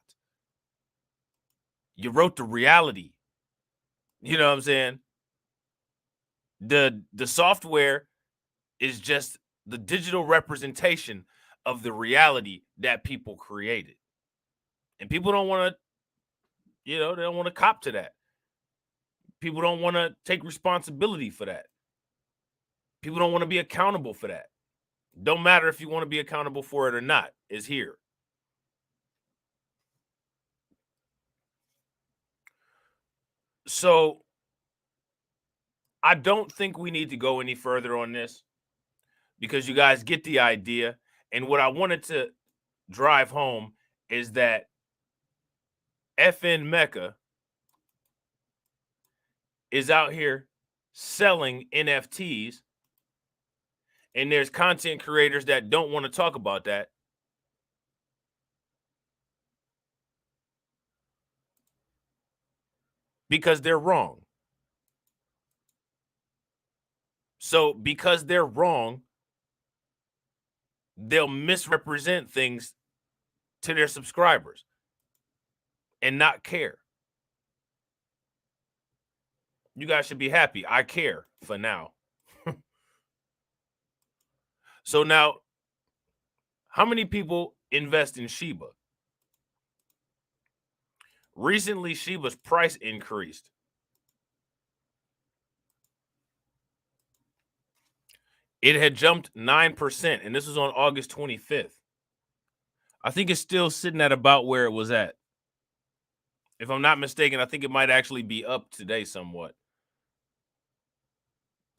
You wrote the reality. You know what I'm saying? The software is just the digital representation of the reality that people created. And people don't want to, they don't want to cop to that. People don't want to take responsibility for that. People don't want to be accountable for that. Don't matter if you want to be accountable for it or not. It's here. So I don't think we need to go any further on this, because you guys get the idea. And what I wanted to drive home is that FN Mecca is out here selling NFTs, and there's content creators that don't want to talk about that. Because they're wrong. So because they're wrong, they'll misrepresent things to their subscribers and not care. You guys should be happy. I care for now. So now, how many people invest in Shiba? Recently, Shiba's price increased. It had jumped 9%, and this was on August 25th. I think it's still sitting at about where it was at. If I'm not mistaken, I think it might actually be up today somewhat.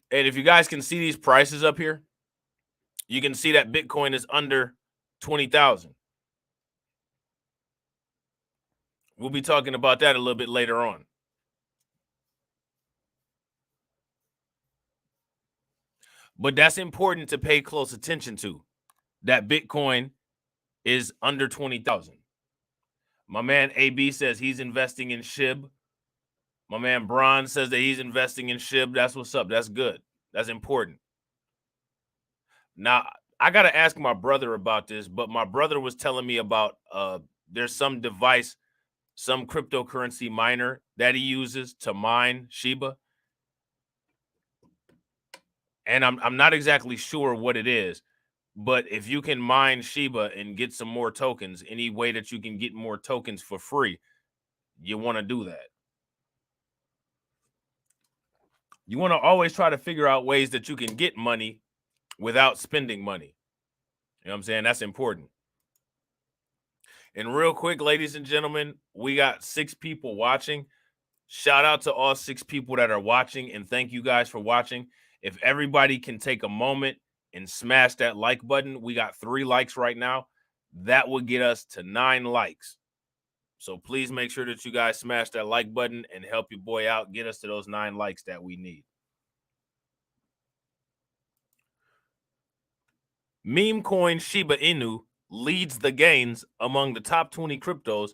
And if you guys can see these prices up here, you can see that Bitcoin is under 20,000. We'll be talking about that a little bit later on. But that's important to pay close attention to, that Bitcoin is under 20,000. My man AB says he's investing in SHIB. My man Bron says that he's investing in SHIB. That's what's up. That's good. That's important. Now, I got to ask my brother about this, but my brother was telling me about there's some device, some cryptocurrency miner that he uses to mine Shiba. And I'm not exactly sure what it is, but if you can mine Shiba and get some more tokens, any way that you can get more tokens for free, you want to do that. You want to always try to figure out ways that you can get money without spending money. You know what I'm saying? That's important. And real quick, ladies and gentlemen, we got 6 people watching. Shout out to all 6 people that are watching, and thank you guys for watching. If everybody can take a moment and smash that like button, we got 3 likes right now. That would get us to 9 likes. So please make sure that you guys smash that like button and help your boy out. Get us to those 9 likes that we need. Meme coin Shiba Inu leads the gains among the top 20 cryptos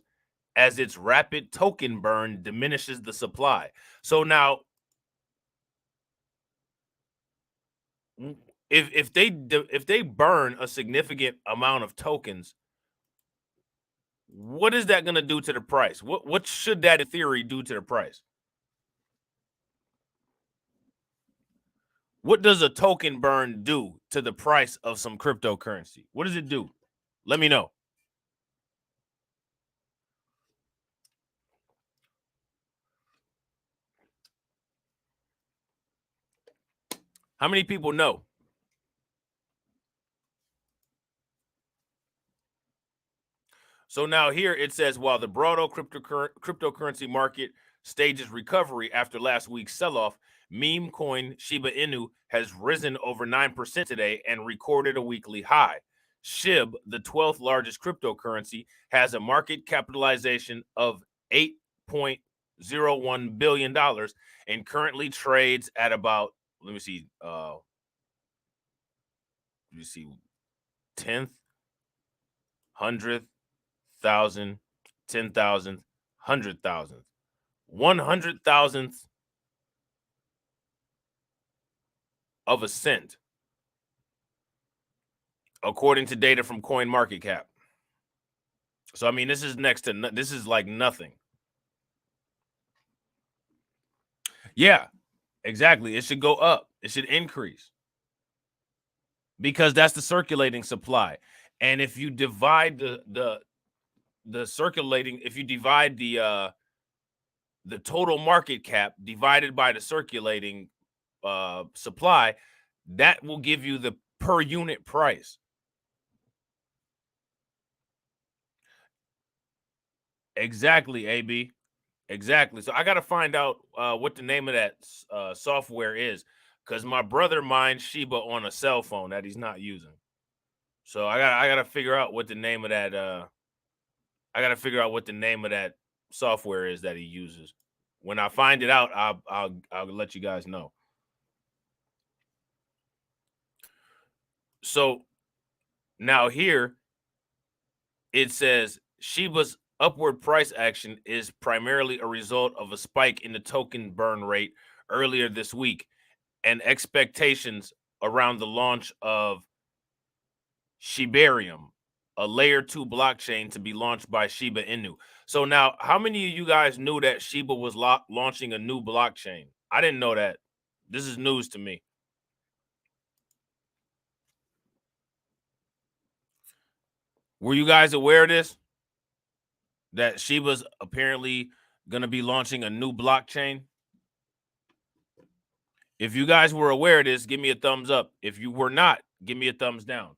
as its rapid token burn diminishes the supply. So now, if they burn a significant amount of tokens, what is that going to do to the price? What should that in theory do to the price? What does a token burn do to the price of some cryptocurrency? What does it do? Let me know. How many people know? So now here it says, while the broader cryptocurrency market stages recovery after last week's sell-off, meme coin Shiba Inu has risen over 9% today and recorded a weekly high. SHIB, the 12th largest cryptocurrency, has a market capitalization of $8.01 billion and currently trades at about, let me see, 10th, 100th, 1,000, 10,000, 100,000, 100,000th of a cent, according to data from CoinMarketCap. So, I mean, this is this is like nothing. Yeah, exactly. It should go up. It should increase because that's the circulating supply. And if you divide the circulating, if you divide the total market cap divided by the circulating supply, that will give you the per unit price. Exactly, AB. Exactly. So I got to find out what the name of that software is, because my brother mines Shiba on a cell phone that he's not using. So I got to figure out what the name of that software is that he uses. When I find it out, I'll let you guys know. So now here it says Shiba's upward price action is primarily a result of a spike in the token burn rate earlier this week and expectations around the launch of Shibarium, a layer 2 blockchain to be launched by Shiba Inu. So now, how many of you guys knew that Shiba was launching a new blockchain? I didn't know that. This is news to me. Were you guys aware of this? That Shiba's apparently going to be launching a new blockchain? If you guys were aware of this, give me a thumbs up. If you were not, give me a thumbs down.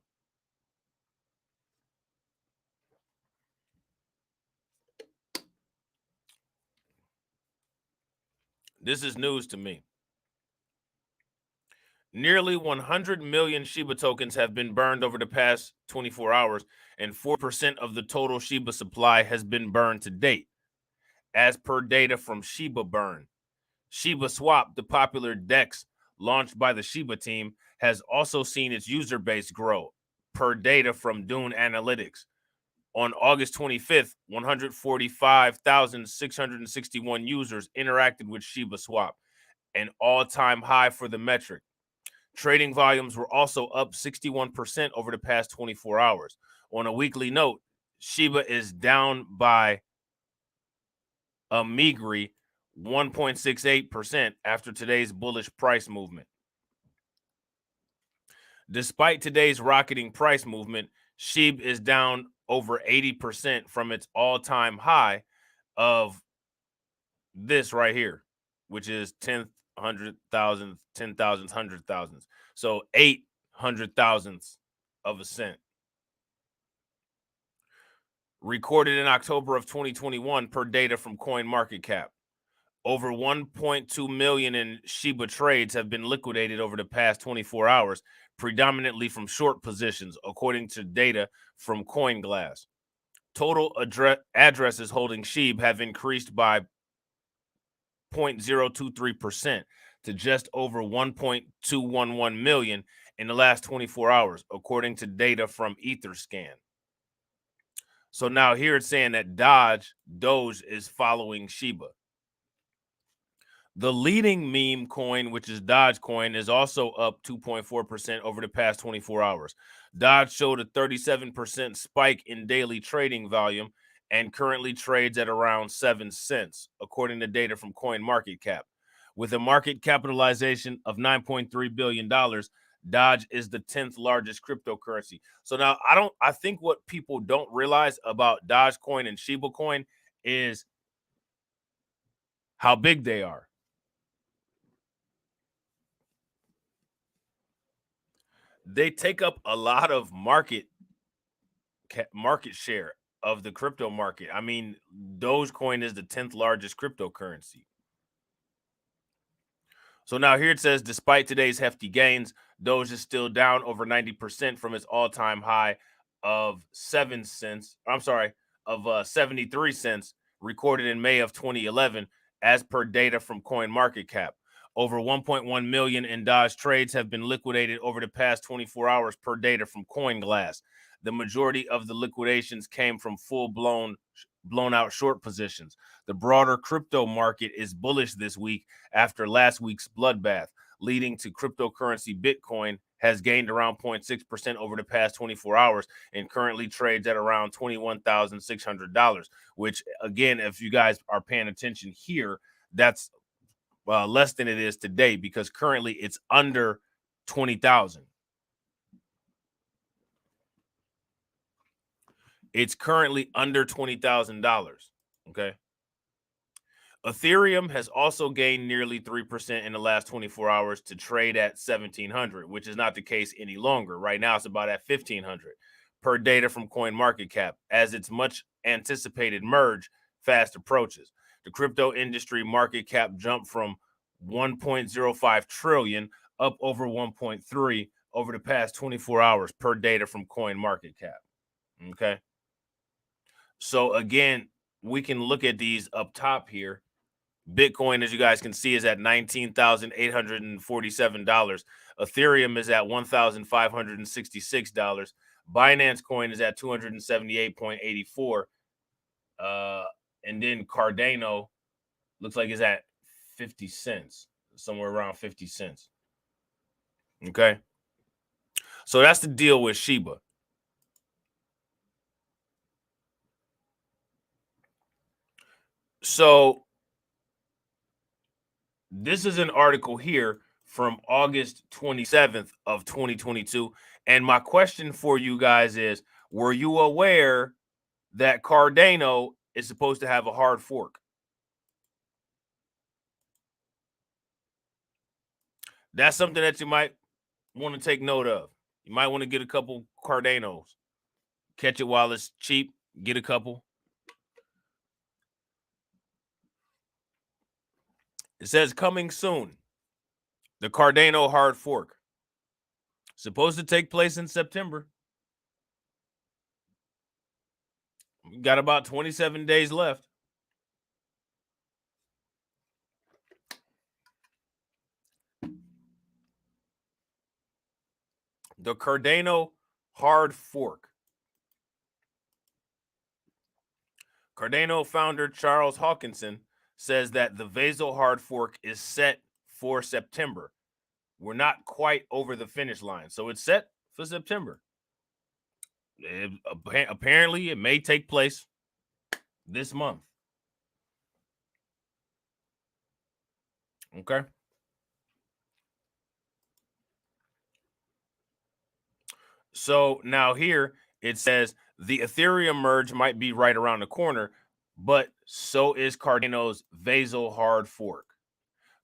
This is news to me. Nearly 100 million Shiba tokens have been burned over the past 24 hours, and 4% of the total Shiba supply has been burned to date, as per data from Shiba Burn. Shiba Swap, the popular DEX launched by the Shiba team, has also seen its user base grow, per data from Dune Analytics. On August 25th, 145,661 users interacted with Shiba Swap, an all-time high for the metric. Trading volumes were also up 61% over the past 24 hours. On a weekly note, Shiba is down by a meager 1.68% after today's bullish price movement. Despite today's rocketing price movement, Shiba is down over 80% from its all-time high of this right here, which is 10th, 100,000, 10,000, 100,000. So 800,000ths of a cent. Recorded in October of 2021 per data from CoinMarketCap. Over 1.2 million in Shiba trades have been liquidated over the past 24 hours, predominantly from short positions, according to data from CoinGlass. Total addresses holding Shiba have increased by 0.023% to just over 1.211 million in the last 24 hours, according to data from Etherscan. So now here it's saying that Doge is following Shiba. The leading meme coin, which is Dogecoin, is also up 2.4% over the past 24 hours. Doge showed a 37% spike in daily trading volume and currently trades at around 7 cents, according to data from CoinMarketCap. With a market capitalization of $9.3 billion, Doge is the 10th largest cryptocurrency. So now I think what people don't realize about Dogecoin and Shiba Coin is how big they are. They take up a lot of market share of the crypto market. I mean, Dogecoin is the 10th largest cryptocurrency. So now here it says, despite today's hefty gains, Doge is still down over 90% from its all-time high of 7 cents. I'm sorry, of 73 cents recorded in May of 2011, as per data from CoinMarketCap. Over 1.1 million in Doge trades have been liquidated over the past 24 hours per data from CoinGlass. The majority of the liquidations came from blown out short positions. The broader crypto market is bullish this week after last week's bloodbath, leading to cryptocurrency Bitcoin has gained around 0.6% over the past 24 hours and currently trades at around $21,600, which, again, if you guys are paying attention here, that's less than it is today, because currently it's under 20,000. It's currently under $20,000. Okay. Ethereum has also gained nearly 3% in the last 24 hours to trade at 1,700, which is not the case any longer. Right now, it's about at 1,500 per data from CoinMarketCap, as its much anticipated merge fast approaches. The crypto industry market cap jumped from 1.05 trillion up over 1.3 over the past 24 hours per data from CoinMarketCap. Okay. So again, we can look at these up top here. Bitcoin, as you guys can see, is at $19,847. Ethereum is at $1,566. Binance Coin is at 278.84. And then Cardano looks like is at 50 cents, somewhere around 50 cents. Okay. So that's the deal with Shiba. So this is an article here from August 27th of 2022. And my question for you guys is, were you aware that Cardano is supposed to have a hard fork? That's something that you might want to take note of. You might want to get a couple Cardanos. Catch it while it's cheap. Get a couple. It says coming soon. The Cardano hard fork. Supposed to take place in September. We got about 27 days left. The Cardano hard fork. Cardano founder Charles Hawkinson says that the Vasil hard fork is set for September. We're not quite over the finish line, so it's set for September. Apparently, it may take place this month. Okay. So now here it says the Ethereum merge might be right around the corner, but so is Cardano's Vasil hard fork.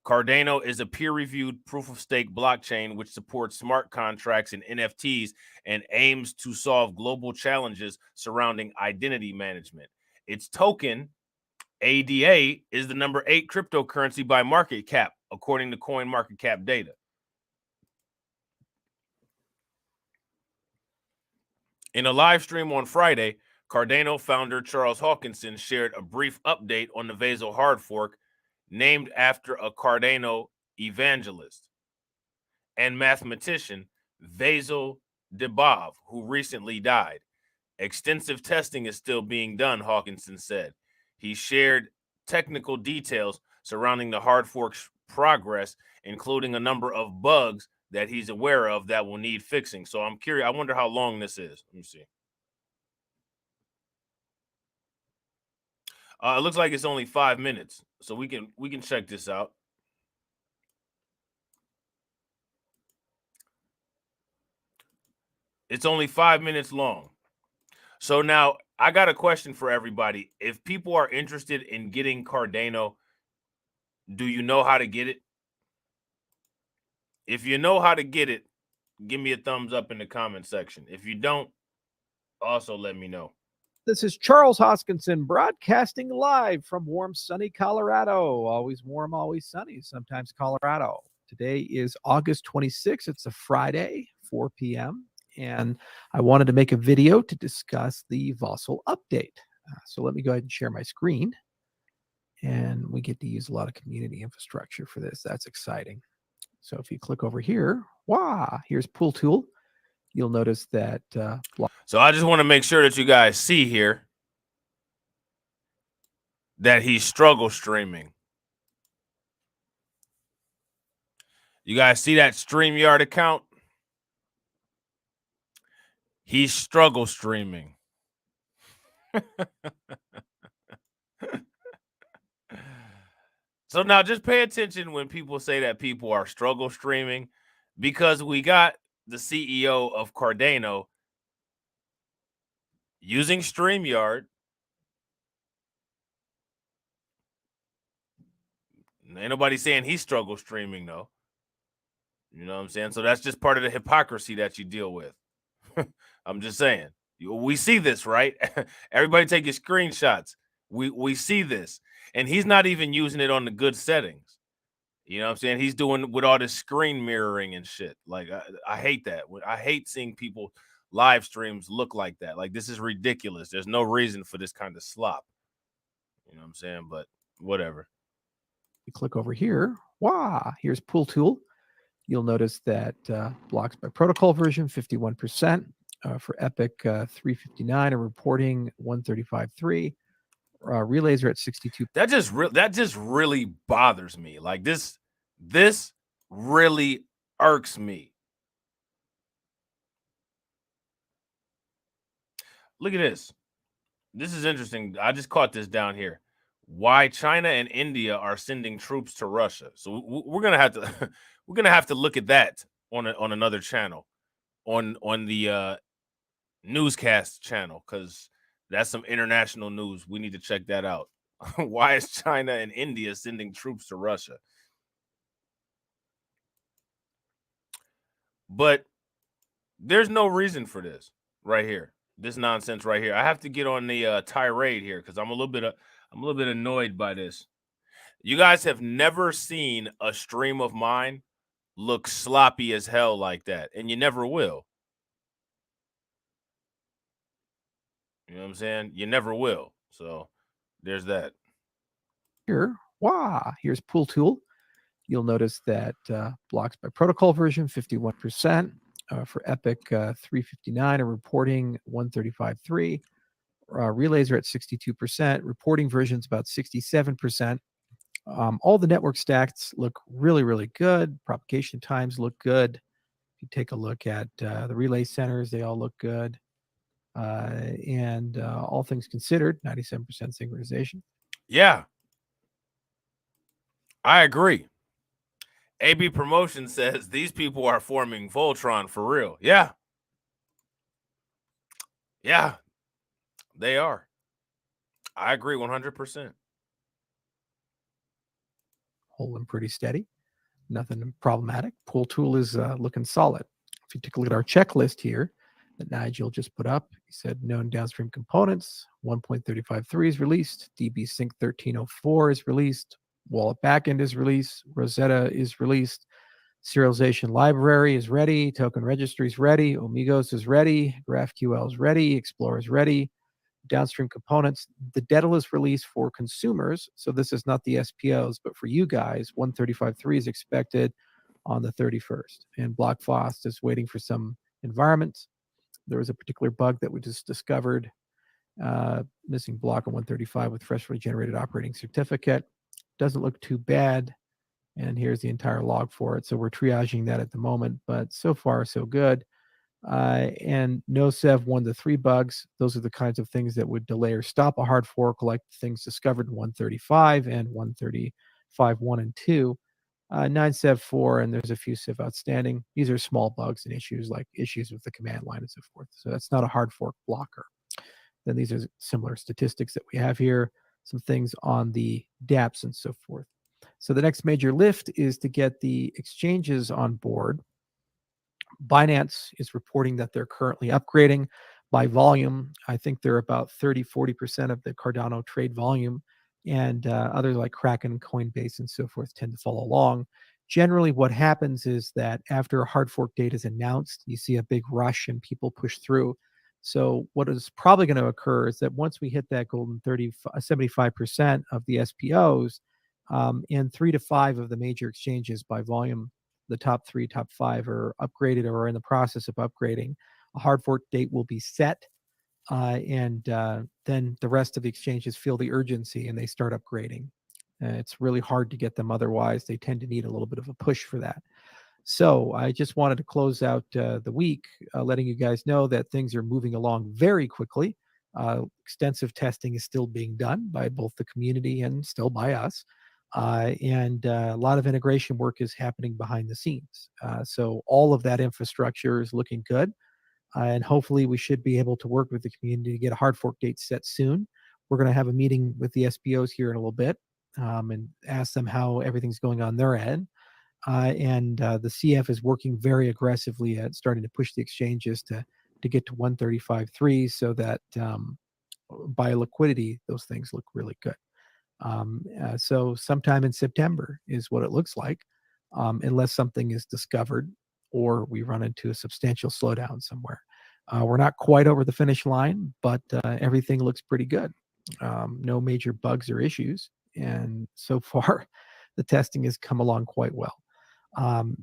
Cardano is a peer-reviewed proof-of-stake blockchain which supports smart contracts and NFTs and aims to solve global challenges surrounding identity management. Its token, ADA, is the number 8 cryptocurrency by market cap, according to CoinMarketCap data. In a live stream on Friday, Cardano founder Charles Hawkinson shared a brief update on the Vasil hard fork, named after a Cardano evangelist and mathematician, Vasil Debov, who recently died. Extensive testing is still being done, Hawkinson said. He shared technical details surrounding the hard fork's progress, including a number of bugs that he's aware of that will need fixing. So I'm curious. I wonder how long this is. Let me see. It looks like it's only 5 minutes, so we can check this out. It's only 5 minutes long. So now I got a question for everybody. If people are interested in getting Cardano, do you know how to get it? If you know how to get it, give me a thumbs up in the comment section. If you don't, also let me know. This is Charles Hoskinson broadcasting live from warm, sunny Colorado. Always warm, always sunny, sometimes Colorado. Today is August 26th. It's a Friday, 4 p.m. And I wanted to make a video to discuss the Vossel update. So let me go ahead and share my screen. And we get to use a lot of community infrastructure for this. That's exciting. So if you click over here, here's Pool Tool. You'll notice that. So I just want to make sure that you guys see here that he's struggle streaming. You guys see that StreamYard account? He's struggle streaming. So now just pay attention when people say that people are struggle streaming, because we got the CEO of Cardano using StreamYard. Ain't nobody saying he's struggle streaming, though. You know what I'm saying? So that's just part of the hypocrisy that you deal with. I'm just saying. We see this, right? Everybody take your screenshots. We see this. And he's not even using it on the good settings. You know what I'm saying? He's doing with all this screen mirroring and shit. Like, I hate that. I hate seeing people live streams look like that. Like, this is ridiculous. There's no reason for this kind of slop. You know what I'm saying? But whatever. You click over here. Here's Pool Tool. You'll notice that blocks by protocol version, 51%. For Epic, 359, and reporting 135.3. Relays are at 62. That just really bothers me. Like, this really irks me. Look at this. This is interesting. I just caught this down here. Why China and India are sending troops to Russia. So we're gonna have to look at that on another channel, on the Newscast channel, because that's some international news. We need to check that out. Why is China and India sending troops to Russia? But there's no reason for this right here. This nonsense right here. I have to get on the tirade here because I'm a little bit annoyed by this. You guys have never seen a stream of mine look sloppy as hell like that, and you never will. You know what I'm saying? You never will. So there's that. Here's Pool Tool. You'll notice that blocks by protocol version, 51%. For Epic, 359, and reporting 135.3. Relays are at 62%. Reporting versions about 67%. All the network stats look really, really good. Propagation times look good. If you take a look at the relay centers, they all look good. And all things considered, 97% synchronization. Yeah, I agree. AB Promotion says these people are forming Voltron for real. Yeah. Yeah, they are. I agree 100%. Holding pretty steady. Nothing problematic. Pool Tool is looking solid. If you take a look at our checklist here that Nigel just put up, he said known downstream components, 1.35.3 is released, DB Sync 1304 is released, Wallet Backend is released, Rosetta is released, Serialization Library is ready, Token Registry is ready, Omigos is ready, GraphQL is ready, Explorer is ready, downstream components. The Daedalus release for consumers, so this is not the SPOs, but for you guys, 135.3 is expected on the 31st. And BlockFoss is waiting for some environments. There was a particular bug that we just discovered, missing block on 135 with freshly generated operating certificate. Doesn't look too bad. And here's the entire log for it. So we're triaging that at the moment, but so far so good. And NoSev 1 to 3 bugs. Those are the kinds of things that would delay or stop a hard fork, like things discovered in 135 and 135 1 and 2. 9sev 4, and there's a few sev outstanding. These are small bugs and issues like issues with the command line and so forth. So that's not a hard fork blocker. Then these are similar statistics that we have here, some things on the dApps and so forth. So the next major lift is to get the exchanges on board. Binance is reporting that they're currently upgrading by volume. I think they're about 30-40% of the Cardano trade volume, and others like Kraken, Coinbase, and so forth tend to follow along. generally what happens is that after a hard fork date is announced, you see a big rush and people push through. So what is probably going to occur is that once we hit that golden 75% of the SPOs, and 3 to 5 of the major exchanges by volume, the top 3, top 5 are upgraded or are in the process of upgrading, a hard fork date will be set. And then the rest of the exchanges feel the urgency and they start upgrading. It's really hard to get them otherwise. They tend to need a little bit of a push for that. So I just wanted to close out the week letting you guys know that things are moving along very quickly. Extensive testing is still being done by both the community and still by us. And a lot of integration work is happening behind the scenes. So all of that infrastructure is looking good. And hopefully we should be able to work with the community to get a hard fork date set soon. We're going to have a meeting with the SPOs here in a little bit and ask them how everything's going on their end. And the CF is working very aggressively at starting to push the exchanges to get to 135.3 so that by liquidity, those things look really good. So sometime in September is what it looks like, unless something is discovered or we run into a substantial slowdown somewhere. We're not quite over the finish line, but everything looks pretty good. No major bugs or issues. And so far, the testing has come along quite well.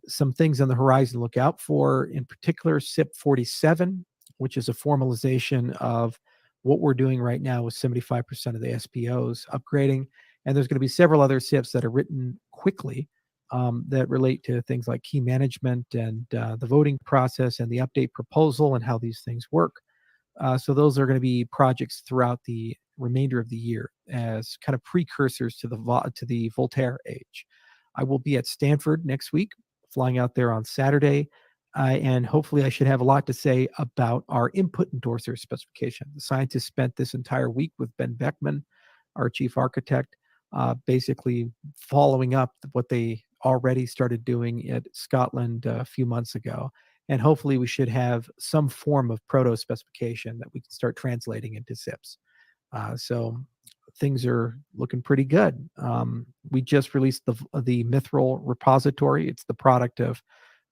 Some things on the horizon to look out for, in particular, SIP 47, which is a formalization of what we're doing right now with 75% of the SPOs upgrading. And there's going to be several other SIPs that are written quickly that relate to things like key management and the voting process and the update proposal and how these things work. So those are going to be projects throughout the remainder of the year as kind of precursors to the Voltaire age. I will be at Stanford next week, flying out there on Saturday, and hopefully I should have a lot to say about our input endorser specification. The scientists spent this entire week with Ben Beckman, our chief architect, basically following up what they already started doing at Scotland a few months ago. And hopefully we should have some form of proto specification that we can start translating into SIPs. So things are looking pretty good. We just released the Mithril repository. It's the product of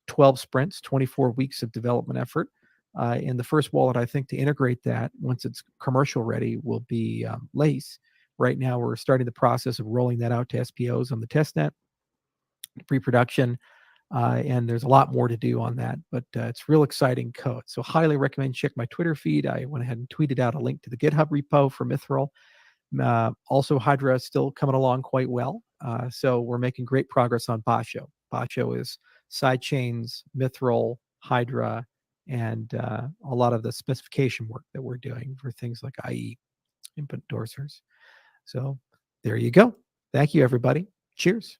12 sprints, 24 weeks of development effort. And the first wallet, I think, to integrate that once it's commercial ready will be Lace. Right now, we're starting the process of rolling that out to SPOs on the testnet, pre-production. And there's a lot more to do on that, but it's real exciting code. So highly recommend check my Twitter feed. I went ahead and tweeted out a link to the GitHub repo for Mithril. Also, Hydra is still coming along quite well. So we're making great progress on Basho. Basho is sidechains, Mithril, Hydra, and a lot of the specification work that we're doing for things like IE, input endorsers. So there you go. Thank you, everybody. Cheers.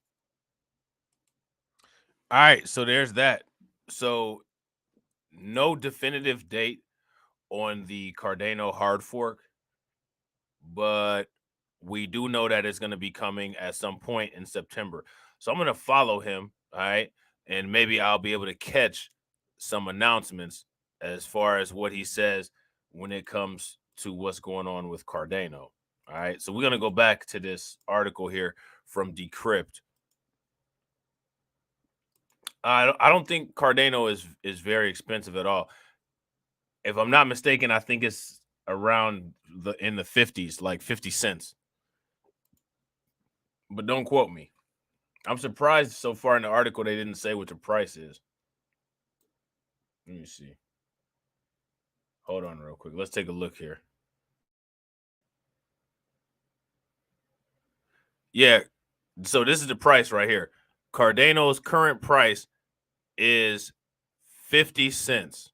All right, so there's that. So no definitive date on the Cardano hard fork, but we do know that it's going to be coming at some point in September. So I'm going to follow him, all right, and maybe I'll be able to catch some announcements as far as what he says when it comes to what's going on with Cardano. All right, so we're going to go back to this article here from Decrypt. I don't think Cardano is very expensive at all. If I'm not mistaken, I think it's around in the 50s, like 50 cents. But don't quote me. I'm surprised so far in the article they didn't say what the price is. Let me see. Hold on real quick. Let's take a look here. Yeah, so this is the price right here. Cardano's current price is 50 cents.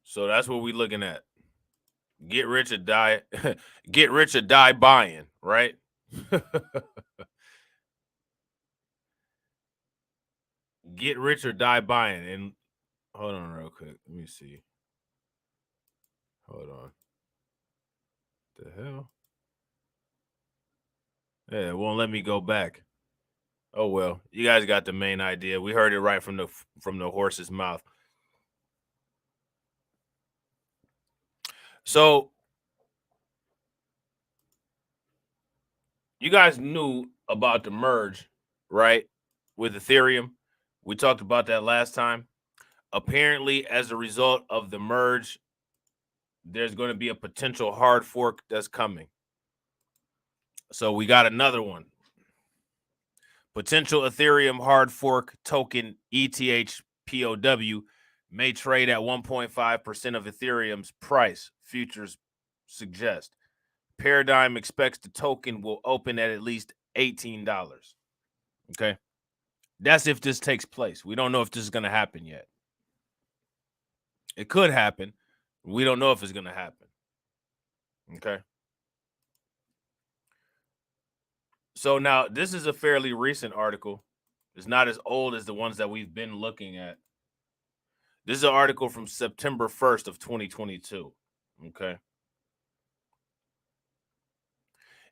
So that's what we're looking at. Get rich or die. Get rich or die buying, right? Get rich or die buying. And hold on real quick. Let me see. Hold on. The hell? Yeah, it won't let me go back. Oh well, you guys got the main idea. We heard it right from the horse's mouth. So you guys knew about the merge, right? With Ethereum. We talked about that last time. Apparently, as a result of the merge, there's going to be a potential hard fork that's coming. So we got another one. Potential Ethereum hard fork token ETH may trade at 1.5% of Ethereum's price, futures suggest. Paradigm expects the token will open at least $18. Okay. That's if this takes place. We don't know if this is going to happen yet. It could happen. We don't know if it's going to happen. Okay. So now this is a fairly recent article. It's not as old as the ones that we've been looking at. This is an article from September 1st of 2022. Okay.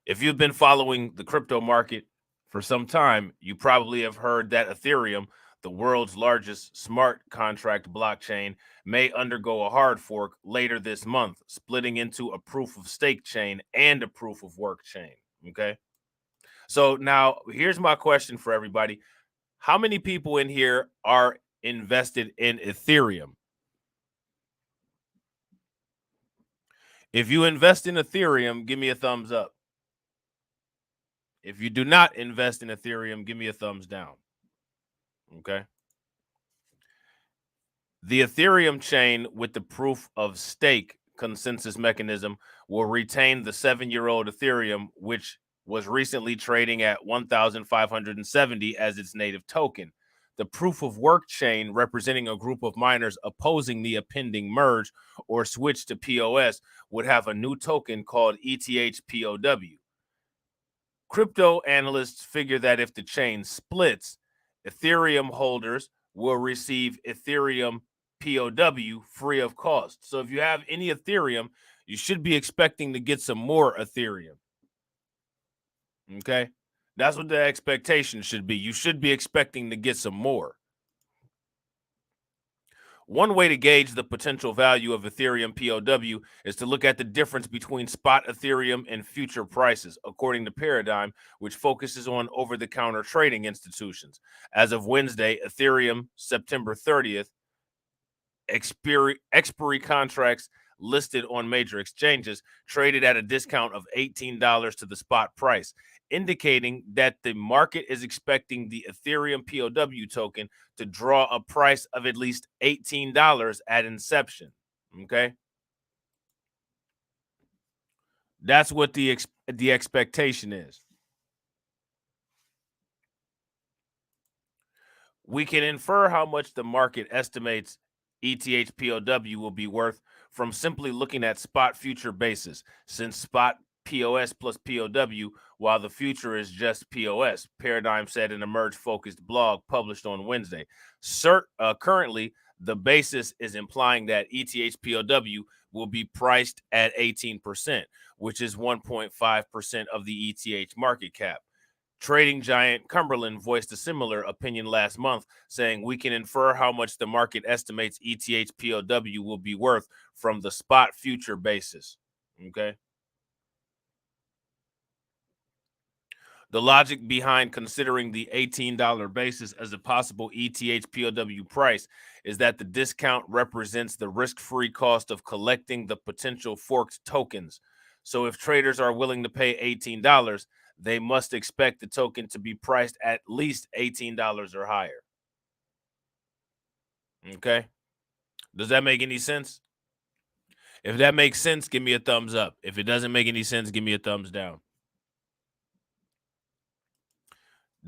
If you've been following the crypto market for some time, you probably have heard that Ethereum, the world's largest smart contract blockchain, may undergo a hard fork later this month, splitting into a proof of stake chain and a proof of work chain. Okay. So now here's my question for everybody. How many people in here are invested in Ethereum? If you invest in Ethereum, give me a thumbs up. If you do not invest in Ethereum, give me a thumbs down. Okay. The Ethereum chain with the proof of stake consensus mechanism will retain the 7-year-old Ethereum, which was recently trading at 1,570 as its native token. The proof of work chain, representing a group of miners opposing the impending merge or switch to POS, would have a new token called ETH-POW. Crypto analysts figure that if the chain splits, Ethereum holders will receive Ethereum POW free of cost. So if you have any Ethereum, you should be expecting to get some more Ethereum. Okay? That's what the expectation should be. You should be expecting to get some more. One way to gauge the potential value of Ethereum POW is to look at the difference between spot Ethereum and future prices, according to Paradigm, which focuses on over-the-counter trading institutions. As of Wednesday, Ethereum, September 30th, expiry contracts listed on major exchanges traded at a discount of $18 to the spot price, indicating that the market is expecting the Ethereum POW token to draw a price of at least $18 at inception. Okay. That's what the expectation is. We can infer how much the market estimates ETH POW will be worth from simply looking at spot future basis, since spot POS plus POW, while the future is just POS, Paradigm said in a merge-focused blog published on Wednesday. Currently, the basis is implying that ETH POW will be priced at 18%, which is 1.5% of the ETH market cap. Trading giant Cumberland voiced a similar opinion last month, saying we can infer how much the market estimates ETH POW will be worth from the spot future basis. Okay. The logic behind considering the $18 basis as a possible ETH POW price is that the discount represents the risk-free cost of collecting the potential forked tokens. So if traders are willing to pay $18, they must expect the token to be priced at least $18 or higher. Okay. Does that make any sense? If that makes sense, give me a thumbs up. If it doesn't make any sense, give me a thumbs down.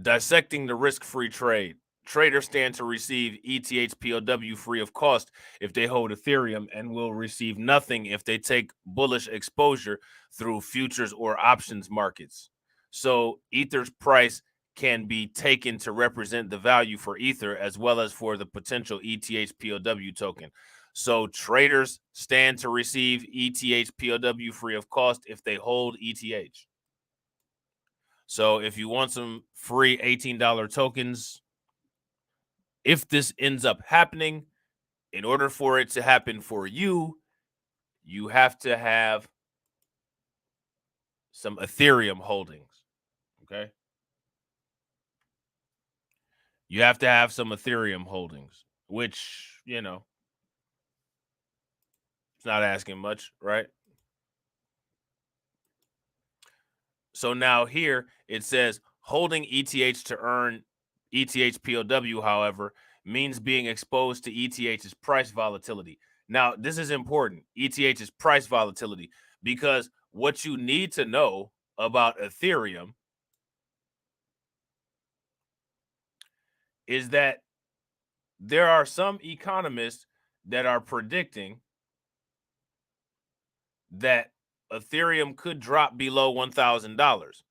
Dissecting the risk-free trade. Traders stand to receive ETH POW free of cost if they hold Ethereum and will receive nothing if they take bullish exposure through futures or options markets. So Ether's price can be taken to represent the value for Ether as well as for the potential ETH POW token. So traders stand to receive ETH POW free of cost if they hold ETH. So if you want some free $18 tokens, if this ends up happening, in order for it to happen for you, you have to have some Ethereum holdings. Okay. You have to have some Ethereum holdings, which, it's not asking much, right? So now here it says holding ETH to earn ETH POW, however, means being exposed to ETH's price volatility. Now, this is important. ETH's price volatility, because what you need to know about Ethereum is that there are some economists that are predicting that Ethereum could drop below $1,000,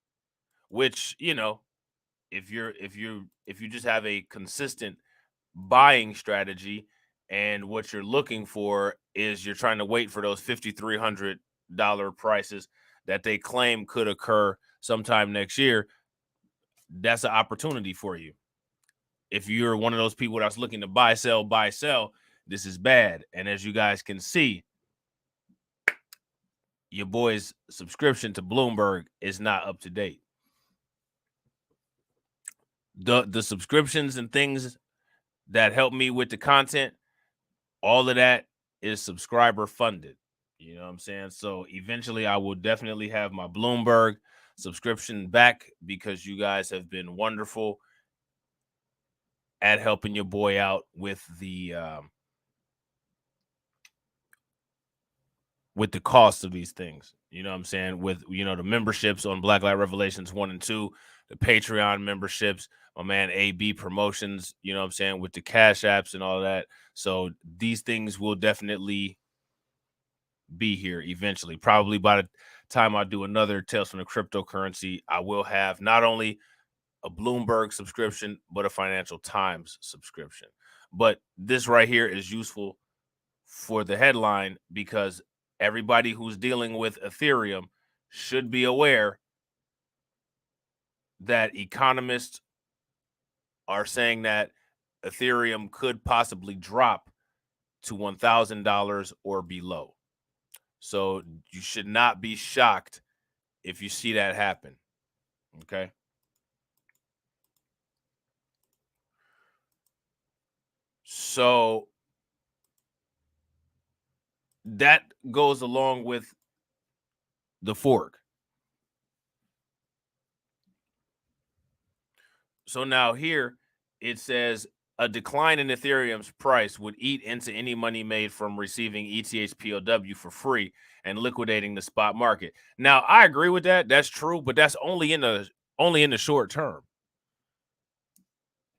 which, if you just have a consistent buying strategy, and what you're looking for is you're trying to wait for those $5,300 prices that they claim could occur sometime next year, that's an opportunity for you. If you're one of those people that's looking to buy, sell, this is bad. And as you guys can see, your boy's subscription to Bloomberg is not up to date. The subscriptions and things that help me with the content, all of that is subscriber funded. You know what I'm saying? So eventually I will definitely have my Bloomberg subscription back, because you guys have been wonderful at helping your boy out with the cost of these things. You know what I'm saying? With, the memberships on Blacklight Revelations 1 and 2, the Patreon memberships, my man AB Promotions, you know what I'm saying, with the Cash Apps and all that. So these things will definitely be here eventually. Probably by the time I do another Tales from the Cryptocurrency, I will have not only a Bloomberg subscription, but a Financial Times subscription. But this right here is useful for the headline, because everybody who's dealing with Ethereum should be aware that economists are saying that Ethereum could possibly drop to $1,000 or below. So you should not be shocked if you see that happen. Okay. So that goes along with the fork. So now here it says a decline in Ethereum's price would eat into any money made from receiving ETH POW for free and liquidating the spot market. Now, I agree with that. That's true, but that's only in the short term.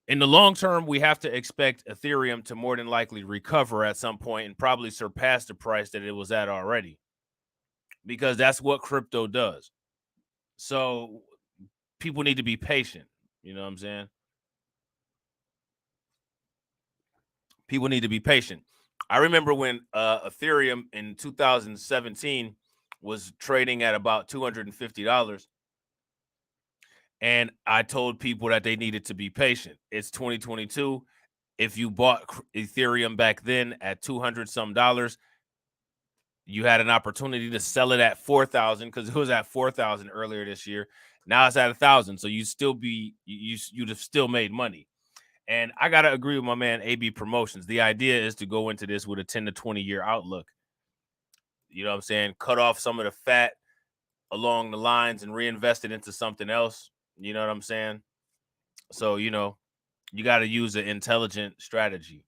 In the long term, we have to expect Ethereum to more than likely recover at some point and probably surpass the price that it was at already, because that's what crypto does. So people need to be patient. You know what I'm saying? People need to be patient. I remember when Ethereum in 2017 was trading at about $250. And I told people that they needed to be patient. It's 2022. If you bought Ethereum back then at 200 some dollars, you had an opportunity to sell it at 4,000, because it was at 4,000 earlier this year. Now it's at 1,000. So you'd have still made money. And I got to agree with my man AB Promotions. The idea is to go into this with a 10 to 20 year outlook. You know what I'm saying? Cut off some of the fat along the lines and reinvest it into something else. You know what I'm saying? So, you got to use an intelligent strategy.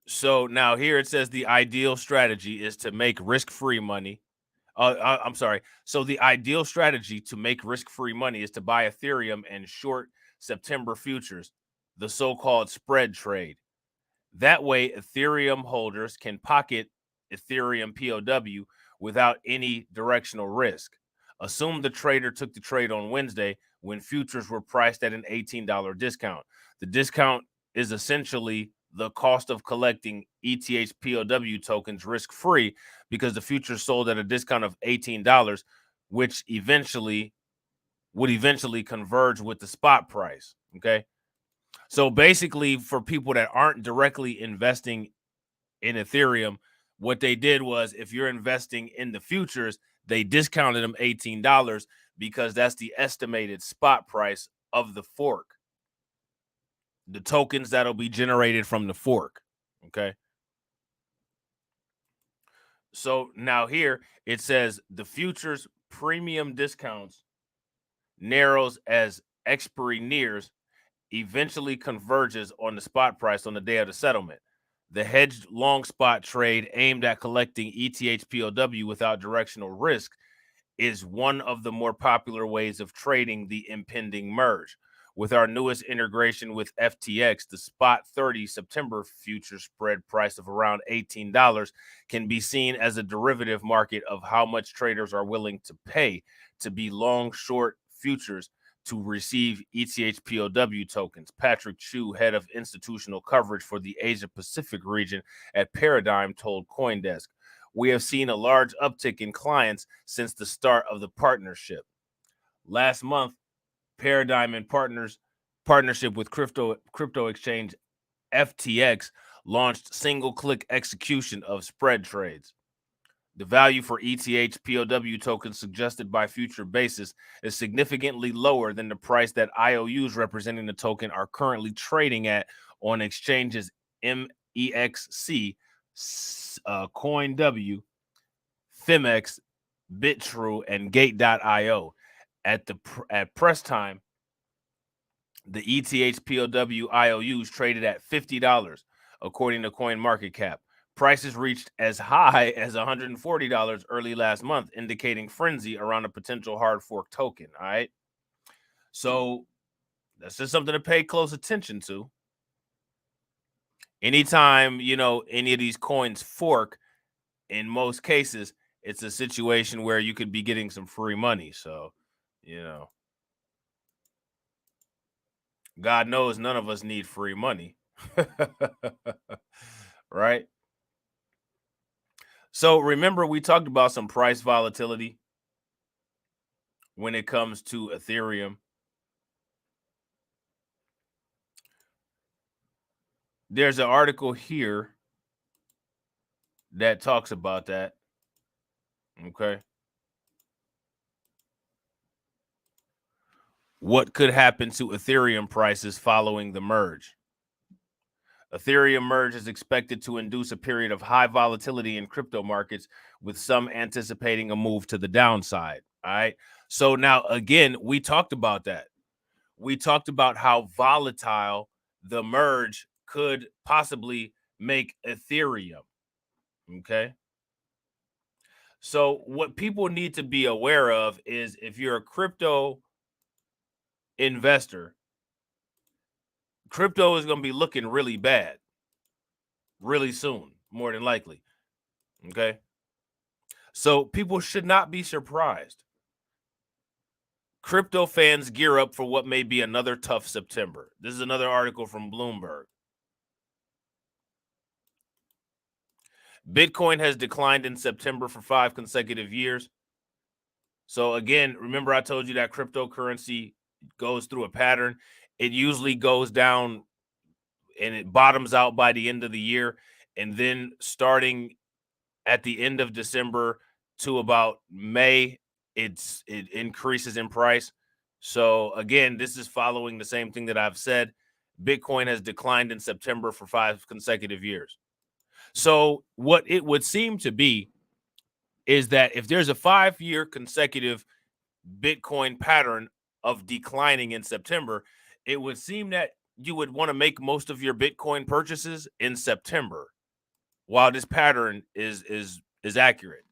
So now here it says the ideal strategy is to make risk-free money. I'm sorry. So the ideal strategy to make risk-free money is to buy Ethereum and short September futures, the so-called spread trade. That way, Ethereum holders can pocket Ethereum POW without any directional risk. Assume the trader took the trade on Wednesday when futures were priced at an $18 discount. The discount is essentially the cost of collecting ETH POW tokens risk-free, because the futures sold at a discount of $18 which would eventually converge with the spot price. Okay. So basically, for people that aren't directly investing in Ethereum, what they did was, if you're investing in the futures, they discounted them $18 because that's the estimated spot price of the fork, the tokens that'll be generated from the fork. Okay. So now here it says the futures premium discounts narrows as expiry nears, eventually converges on the spot price on the day of the settlement. The hedged long spot trade aimed at collecting ETH POW without directional risk is one of the more popular ways of trading the impending merge. With our newest integration with FTX, the spot 30 September future spread price of around $18 can be seen as a derivative market of how much traders are willing to pay to be long short futures to receive ETH POW tokens. Patrick Chu, head of institutional coverage for the Asia Pacific region at Paradigm, told CoinDesk, "We have seen a large uptick in clients since the start of the partnership. Last month, Paradigm and partnership with crypto exchange FTX launched single-click execution of spread trades. The value for ETH POW tokens suggested by future basis is significantly lower than the price that IOUs representing the token are currently trading at on exchanges MEXC, CoinW, Fimex, BitTrue, and Gate.io. At press time, the ETH POW IOUs traded at $50, according to CoinMarketCap. Prices reached as high as $140 early last month, indicating frenzy around a potential hard fork token. All right. So that's just something to pay close attention to. Anytime, any of these coins fork, in most cases, it's a situation where you could be getting some free money. So, God knows none of us need free money. Right? So remember, we talked about some price volatility when it comes to Ethereum. There's an article here that talks about that. Okay. What could happen to Ethereum prices following the merge? Ethereum merge is expected to induce a period of high volatility in crypto markets, with some anticipating a move to the downside. All right. So now, again, we talked about that. We talked about how volatile the merge could possibly make Ethereum. Okay. So what people need to be aware of is, if you're a crypto investor, crypto is going to be looking really bad really soon, more than likely. Okay. So people should not be surprised. Crypto fans gear up for what may be another tough September. This is another article from Bloomberg. Bitcoin has declined in September for 5 consecutive years. So again, remember I told you that cryptocurrency goes through a pattern. It usually goes down and it bottoms out by the end of the year. And then starting at the end of December to about May, it increases in price. So again, this is following the same thing that I've said. Bitcoin has declined in September for 5 consecutive years. So what it would seem to be is that if there's a 5-year consecutive Bitcoin pattern of declining in September, it would seem that you would want to make most of your Bitcoin purchases in September while this pattern is accurate.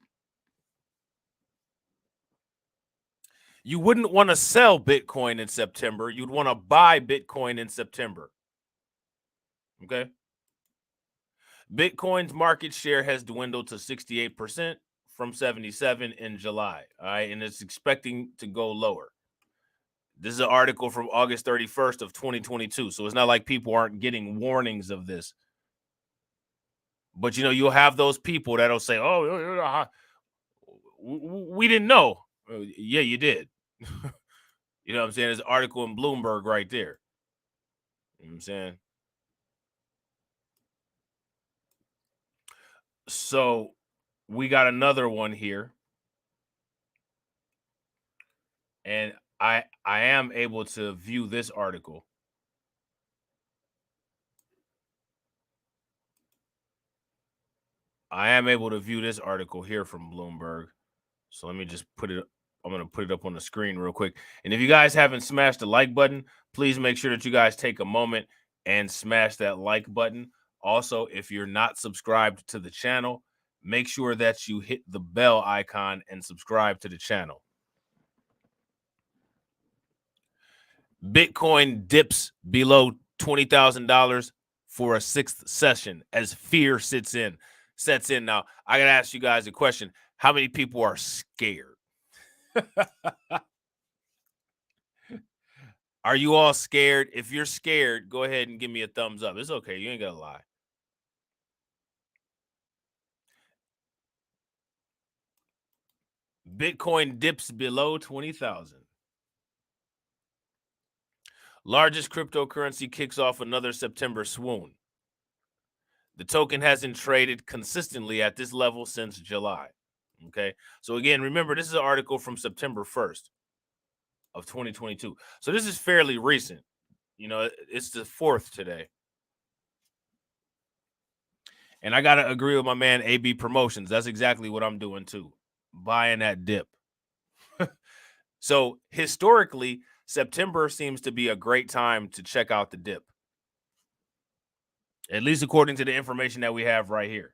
You wouldn't want to sell Bitcoin in September. You'd want to buy Bitcoin in September. Okay. Bitcoin's market share has dwindled to 68% from 77% in July. All right. And it's expecting to go lower. This is an article from August 31st of 2022. So it's not like people aren't getting warnings of this. But, you'll have those people that'll say, oh, we didn't know. Yeah, you did. You know what I'm saying? There's an article in Bloomberg right there. You know what I'm saying? So we got another one here. And I am able to view this article. I am able to view this article here from Bloomberg. So let me just put it. I'm going to put it up on the screen real quick. And if you guys haven't smashed the like button, please make sure that you guys take a moment and smash that like button. Also, if you're not subscribed to the channel, make sure that you hit the bell icon and subscribe to the channel. Bitcoin dips below $20,000 for a sixth session as fear sets in. Now, I got to ask you guys a question. How many people are scared? Are you all scared? If you're scared, go ahead and give me a thumbs up. It's okay. You ain't got to lie. Bitcoin dips below 20,000. Largest cryptocurrency kicks off another September swoon. The token hasn't traded consistently at this level since July. Okay. So again, remember, this is an article from September 1st of 2022. So this is fairly recent. You know, it's the 4th today. And I got to agree with my man, AB Promotions. That's exactly what I'm doing too. Buying that dip. So historically, September seems to be a great time to check out the dip. At least according to the information that we have right here.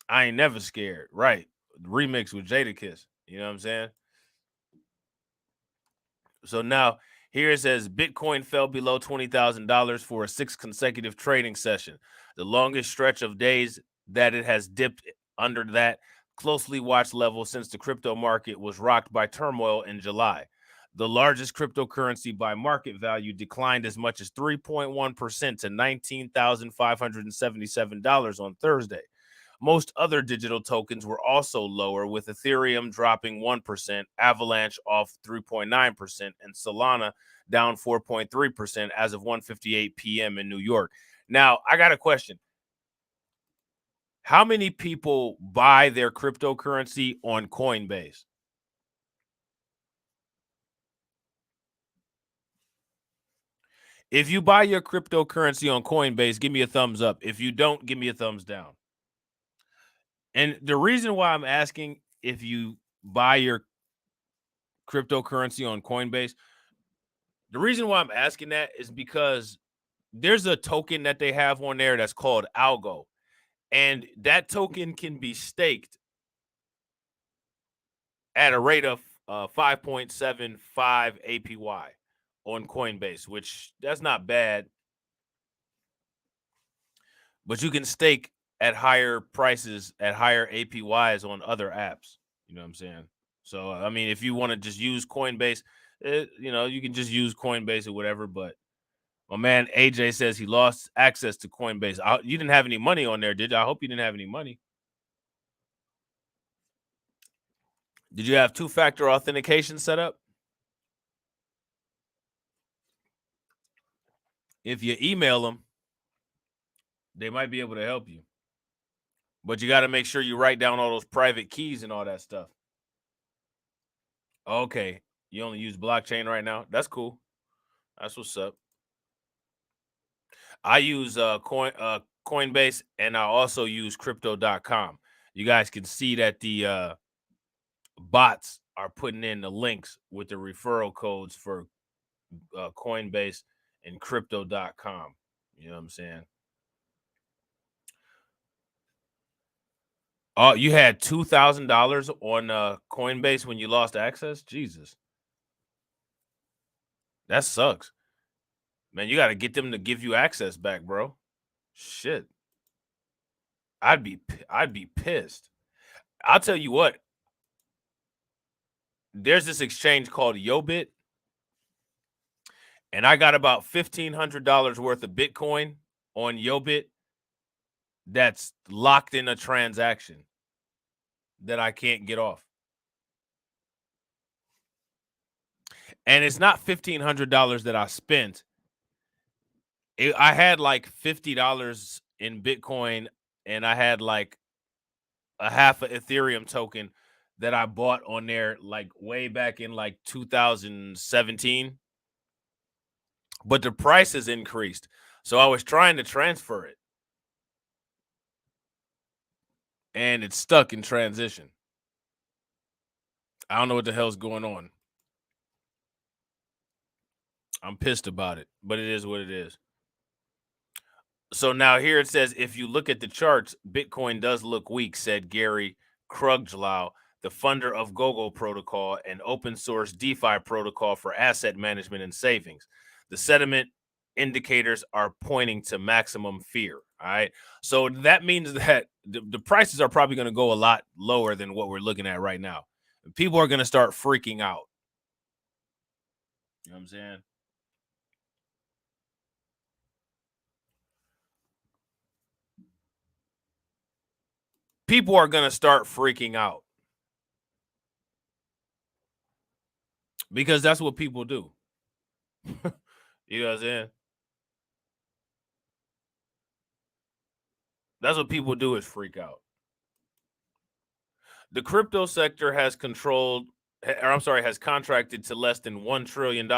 I ain't never scared. Right. Remix with Jadakiss. You know what I'm saying? So now here it says Bitcoin fell below $20,000 for a 6th consecutive trading session, the longest stretch of days that it has dipped under that closely watched level since the crypto market was rocked by turmoil in July. The largest cryptocurrency by market value declined as much as 3.1% to $19,577 on Thursday. Most other digital tokens were also lower, with Ethereum dropping 1%, Avalanche off 3.9%, and Solana down 4.3% as of 1:58 p.m. in New York. Now, I got a question. How many people buy their cryptocurrency on Coinbase? If you buy your cryptocurrency on Coinbase, give me a thumbs up. If you don't, give me a thumbs down. And the reason why I'm asking if you buy your cryptocurrency on Coinbase, the reason why I'm asking that is because there's a token that they have on there that's called Algo. And that token can be staked at a rate of 5.75 APY on Coinbase, which that's not bad. But you can stake at higher prices, at higher APYs on other apps. You know what I'm saying? So, I mean, if you want to just use Coinbase, you can just use Coinbase or whatever. But my man AJ says he lost access to Coinbase. You didn't have any money on there, did you? I hope you didn't have any money. Did you have 2-factor authentication set up? If you email them, they might be able to help you. But you got to make sure you write down all those private keys and all that stuff. Okay. You only use blockchain right now? That's cool. That's what's up. I use Coinbase, and I also use crypto.com. You guys can see that the bots are putting in the links with the referral codes for Coinbase and crypto.com. You know what I'm saying? Oh, you had $2,000 on Coinbase when you lost access? Jesus. That sucks. Man, you got to get them to give you access back, bro. Shit. I'd be pissed. I'll tell you what. There's this exchange called Yobit, and I got about $1,500 worth of Bitcoin on Yobit that's locked in a transaction that I can't get off. And it's not $1,500 that I spent. I had like $50 in Bitcoin, and I had like a half an Ethereum token that I bought on there like way back in like 2017. But the price has increased. So I was trying to transfer it, and it's stuck in transition. I don't know what the hell's going on. I'm pissed about it, but it is what it is. So now here it says, if you look at the charts, Bitcoin does look weak, said Gary Kruglow, the funder of Gogo Protocol, an open source DeFi protocol for asset management and savings. The sentiment indicators are pointing to maximum fear. All right. So that means that the prices are probably going to go a lot lower than what we're looking at right now. People are going to start freaking out. You know what I'm saying? People are going to start freaking out because that's what people do. You know what I'm saying? That's what people do, is freak out. The crypto sector has has contracted to less than $1 trillion,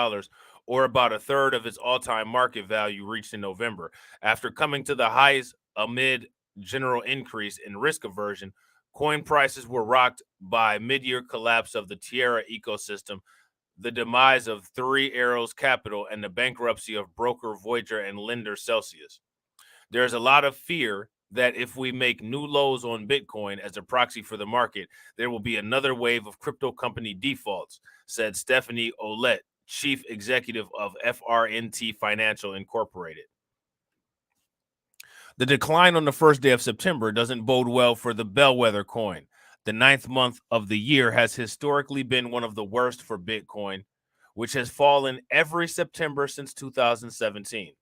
or about a third of its all-time market value reached in November. After coming to the highs amid general increase in risk aversion, coin prices were rocked by mid-year collapse of the Terra ecosystem, the demise of Three Arrows Capital, and the bankruptcy of broker Voyager and lender Celsius. There's a lot of fear that if we make new lows on Bitcoin as a proxy for the market, there will be another wave of crypto company defaults, said Stephanie Ouellette, chief executive of FRNT Financial Incorporated. The decline on the first day of September doesn't bode well for the bellwether coin. The ninth month of the year has historically been one of the worst for Bitcoin, which has fallen every September since 2017.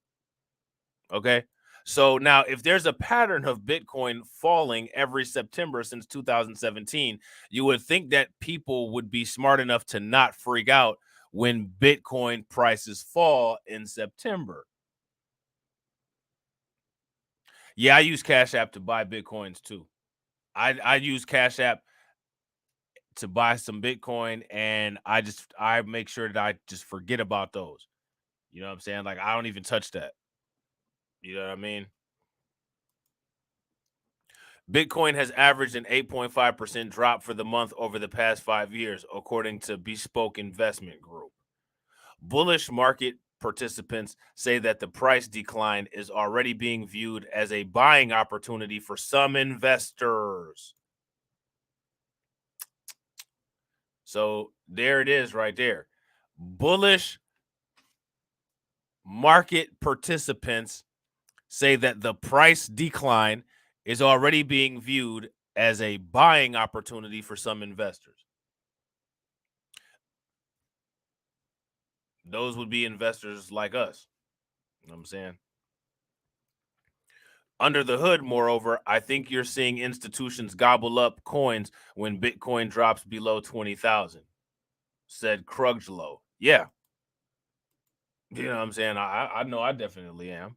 Okay. So now, if there's a pattern of Bitcoin falling every September since 2017, you would think that people would be smart enough to not freak out when Bitcoin prices fall in September. Yeah, I use Cash App to buy Bitcoins too. I use Cash App to buy some Bitcoin, and I make sure that I just forget about those. You know what I'm saying? Like, I don't even touch that. You know what I mean? Bitcoin has averaged an 8.5% drop for the month over the past 5 years, according to Bespoke Investment Group. Bullish market participants say that the price decline is already being viewed as a buying opportunity for some investors. So there it is right there. Bullish market participants say that the price decline is already being viewed as a buying opportunity for some investors. Those would be investors like us. You know what I'm saying? Under the hood, moreover, I think you're seeing institutions gobble up coins when Bitcoin drops below 20,000, said Kruglow. Yeah. You know what I'm saying? I know I definitely am.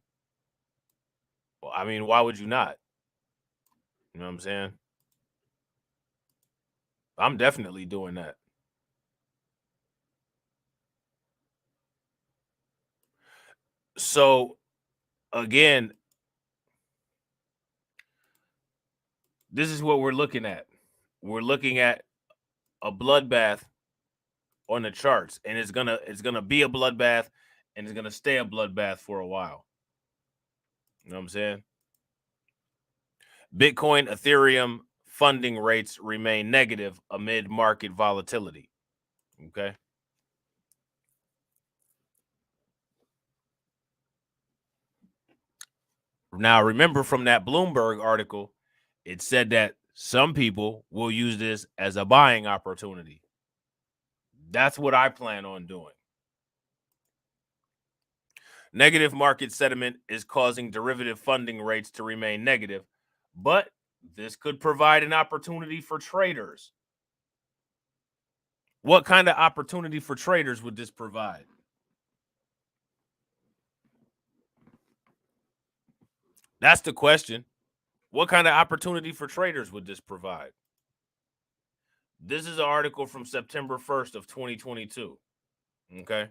Well, I mean, why would you not? You know what I'm saying? I'm definitely doing that. So, again, this is what we're looking at. We're looking at a bloodbath on the charts, and it's gonna be a bloodbath, and it's gonna stay a bloodbath for a while. You know what I'm saying? Bitcoin, Ethereum funding rates remain negative amid market volatility. Okay. Now, remember from that Bloomberg article, it said that some people will use this as a buying opportunity. That's what I plan on doing. Negative market sentiment is causing derivative funding rates to remain negative, but this could provide an opportunity for traders. What kind of opportunity for traders would this provide? That's the question. What kind of opportunity for traders would this provide? This is an article from September 1st of 2022. Okay.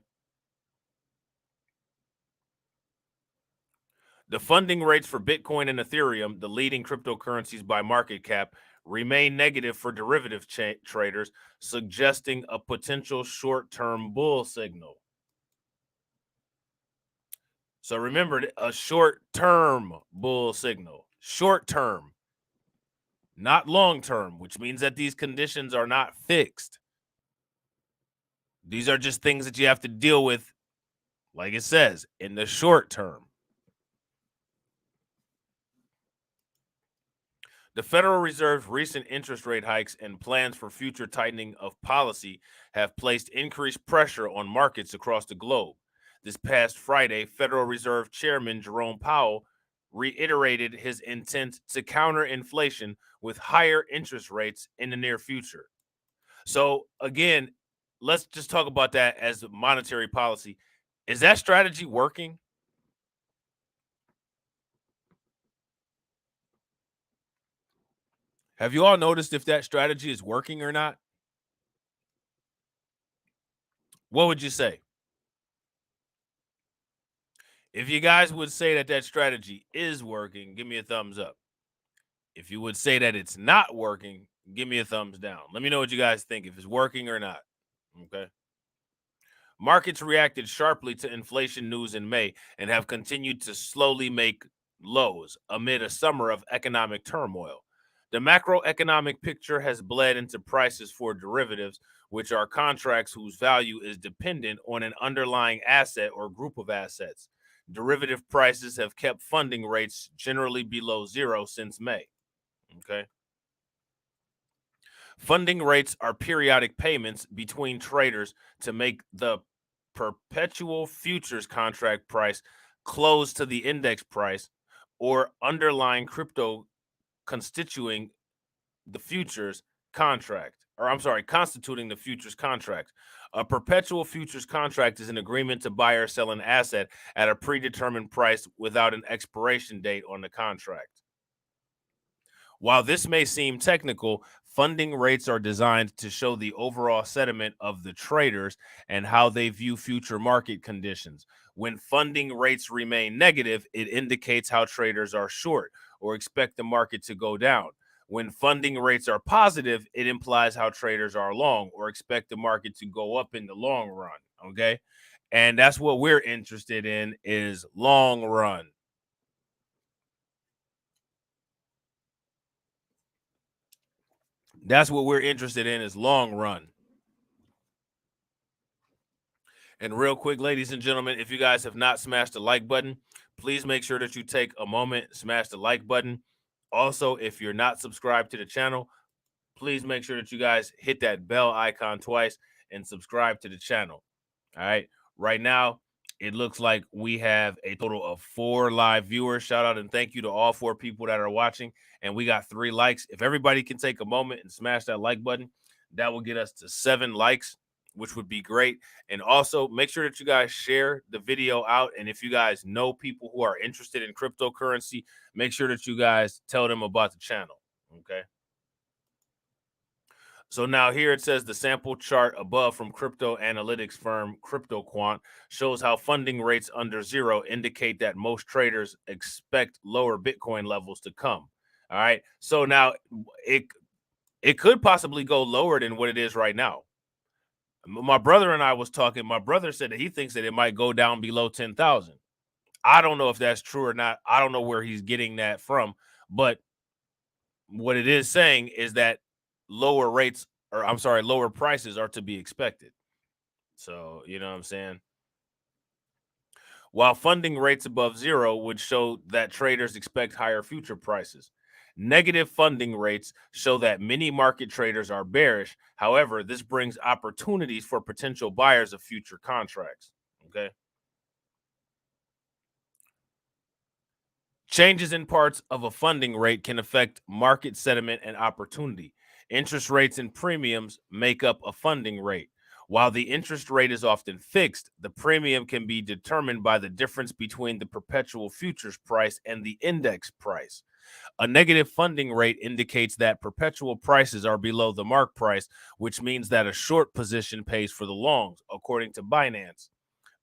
The funding rates for Bitcoin and Ethereum, the leading cryptocurrencies by market cap, remain negative for derivative traders, suggesting a potential short-term bull signal. So remember, a short-term bull signal. Short-term, not long-term, which means that these conditions are not fixed. These are just things that you have to deal with, like it says, in the short term. The Federal Reserve's recent interest rate hikes and plans for future tightening of policy have placed increased pressure on markets across the globe. This past Friday, Federal Reserve Chairman Jerome Powell reiterated his intent to counter inflation with higher interest rates in the near future. So, again, let's just talk about that as monetary policy. Is that strategy working? Have you all noticed if that strategy is working or not? What would you say? If you guys would say that that strategy is working, give me a thumbs up. If you would say that it's not working, give me a thumbs down. Let me know what you guys think, if it's working or not. Okay. Markets reacted sharply to inflation news in May and have continued to slowly make lows amid a summer of economic turmoil. The macroeconomic picture has bled into prices for derivatives, which are contracts whose value is dependent on an underlying asset or group of assets. Derivative prices have kept funding rates generally below zero since May. Okay. Funding rates are periodic payments between traders to make the perpetual futures contract price close to the index price or underlying crypto constituting the futures contract, or I'm sorry, constituting the futures contract. A perpetual futures contract is an agreement to buy or sell an asset at a predetermined price without an expiration date on the contract. While this may seem technical, funding rates are designed to show the overall sentiment of the traders and how they view future market conditions. When funding rates remain negative, it indicates how traders are short or expect the market to go down. When funding rates are positive, it implies how traders are long or expect the market to go up in the long run. Okay. And that's what we're interested in, is long run. That's what we're interested in, is long run. And real quick, ladies and gentlemen, if you guys have not smashed the like button, please make sure that you take a moment, smash the like button. Also, if you're not subscribed to the channel, please make sure that you guys hit that bell icon twice and subscribe to the channel. All right. Right now, it looks like we have a total of 4 live viewers. Shout out and thank you to all 4 people that are watching. And we got 3 likes. If everybody can take a moment and smash that like button, that will get us to 7 likes, which would be great. And also make sure that you guys share the video out. And if you guys know people who are interested in cryptocurrency, make sure that you guys tell them about the channel. Okay. So now here it says the sample chart above from crypto analytics firm CryptoQuant shows how funding rates under zero indicate that most traders expect lower Bitcoin levels to come. All right. So now it could possibly go lower than what it is right now. My brother and I was talking. My brother said that he thinks that it might go down below 10,000. I don't know if that's true or not. I don't know where he's getting that from, but what it is saying is that lower rates, or I'm sorry, lower prices are to be expected. So, you know what I'm saying? While funding rates above zero would show that traders expect higher future prices. Negative funding rates show that many market traders are bearish. However, this brings opportunities for potential buyers of future contracts. Okay. Changes in parts of a funding rate can affect market sentiment and opportunity. Interest rates and premiums make up a funding rate. While the interest rate is often fixed, the premium can be determined by the difference between the perpetual futures price and the index price. A negative funding rate indicates that perpetual prices are below the mark price, which means that a short position pays for the longs, according to Binance,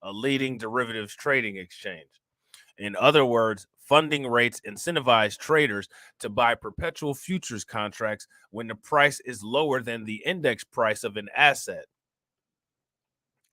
a leading derivatives trading exchange. In other words, funding rates incentivize traders to buy perpetual futures contracts when the price is lower than the index price of an asset.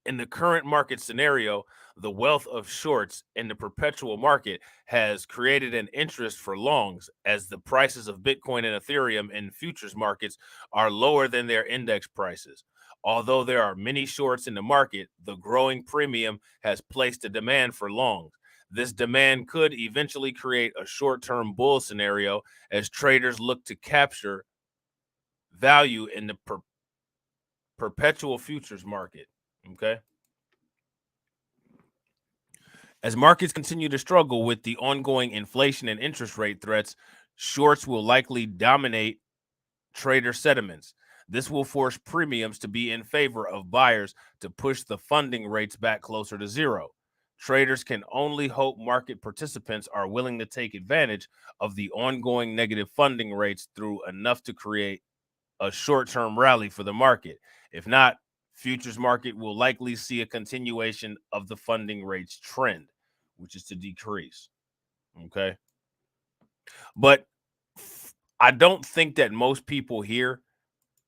In the current market scenario, the wealth of shorts in the perpetual market has created an interest for longs as the prices of Bitcoin and Ethereum in futures markets are lower than their index prices. Although there are many shorts in the market, the growing premium has placed a demand for longs. This demand could eventually create a short-term bull scenario as traders look to capture value in the perpetual futures market. Okay. As markets continue to struggle with the ongoing inflation and interest rate threats, shorts will likely dominate trader sentiments. This will force premiums to be in favor of buyers to push the funding rates back closer to zero. Traders can only hope market participants are willing to take advantage of the ongoing negative funding rates through enough to create a short-term rally for the market. If not, futures market will likely see a continuation of the funding rates trend, which is to decrease. Okay. But I don't think that most people here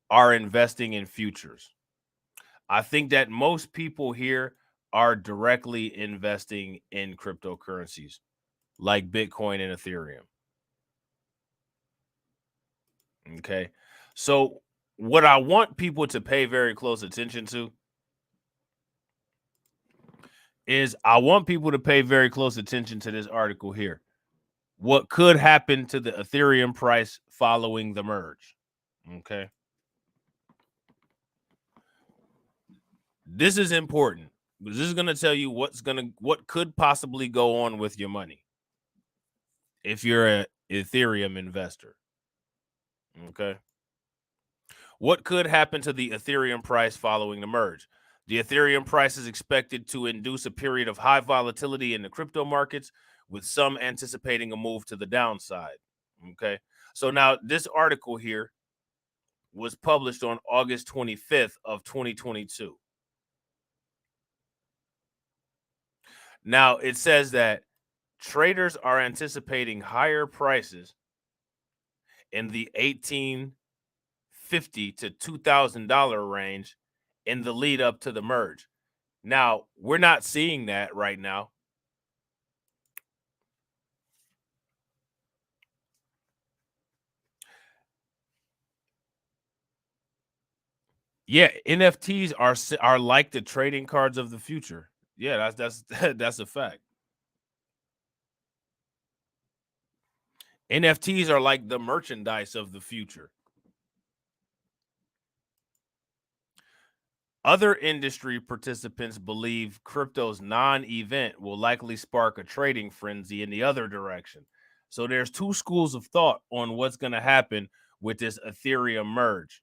are investing in futures. I think that most people here are directly investing in cryptocurrencies like Bitcoin and Ethereum. Okay. So, what I want people to pay very close attention to is I want people to pay very close attention to this article here. What could happen to the Ethereum price following the merge? Okay. This is important because this is going to tell you what could possibly go on with your money if you're an Ethereum investor. Okay. What could happen to the Ethereum price following the merge? The Ethereum price is expected to induce a period of high volatility in the crypto markets, with some anticipating a move to the downside. Okay. So now this article here was published on August 25th of 2022. Now it says that traders are anticipating higher prices in the $1,850 to $2,000 range in the lead up to the merge. Now, we're not seeing that right now. Yeah, NFTs are like the trading cards of the future. Yeah, that's that's a fact. NFTs are like the merchandise of the future. Other industry participants believe crypto's non-event will likely spark a trading frenzy in the other direction. So there's two schools of thought on what's going to happen with this Ethereum merge.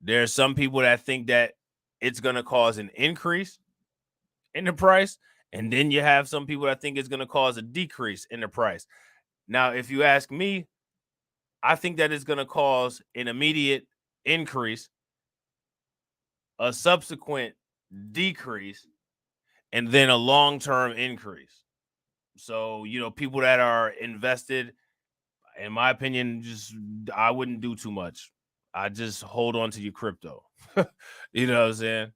There's some people that think that it's going to cause an increase in the price, and then you have some people that think it's going to cause a decrease in the price. Now, if you ask me, I think that it's going to cause an immediate increase, a subsequent decrease, and then a long-term increase. So, people that are invested, in my opinion, I wouldn't do too much. I just hold on to your crypto. You know what I'm saying?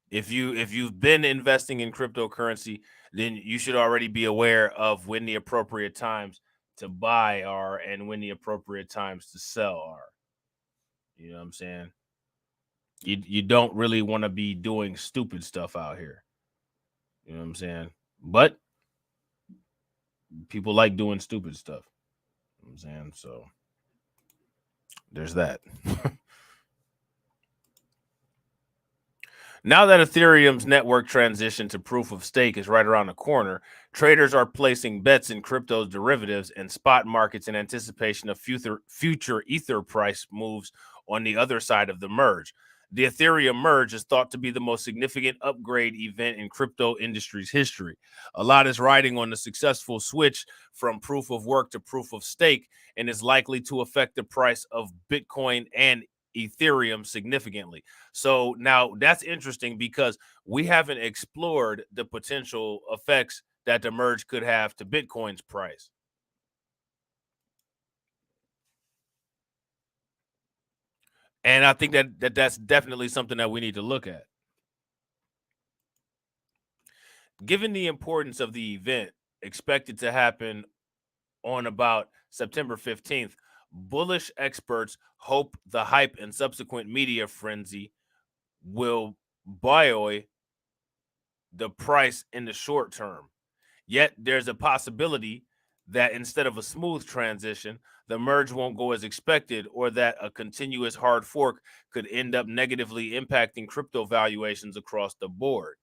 If you've been investing in cryptocurrency, then you should already be aware of when the appropriate times to buy are and when the appropriate times to sell are. You know what I'm saying? You don't really want to be doing stupid stuff out here. You know what I'm saying? But people like doing stupid stuff. You know what I'm saying? So there's that. Now that Ethereum's network transition to proof of stake is right around the corner, traders are placing bets in crypto derivatives and spot markets in anticipation of future Ether price moves on the other side of the merge. The Ethereum merge is thought to be the most significant upgrade event in crypto industry's history. A lot is riding on the successful switch from proof of work to proof of stake and is likely to affect the price of Bitcoin and Ethereum significantly. So now that's interesting because we haven't explored the potential effects that the merge could have to Bitcoin's price. And I think that's definitely something that we need to look at. Given the importance of the event expected to happen on about September 15th, bullish experts hope the hype and subsequent media frenzy will buoy the price in the short term. Yet there's a possibility that instead of a smooth transition, the merge won't go as expected, or that a continuous hard fork could end up negatively impacting crypto valuations across the board.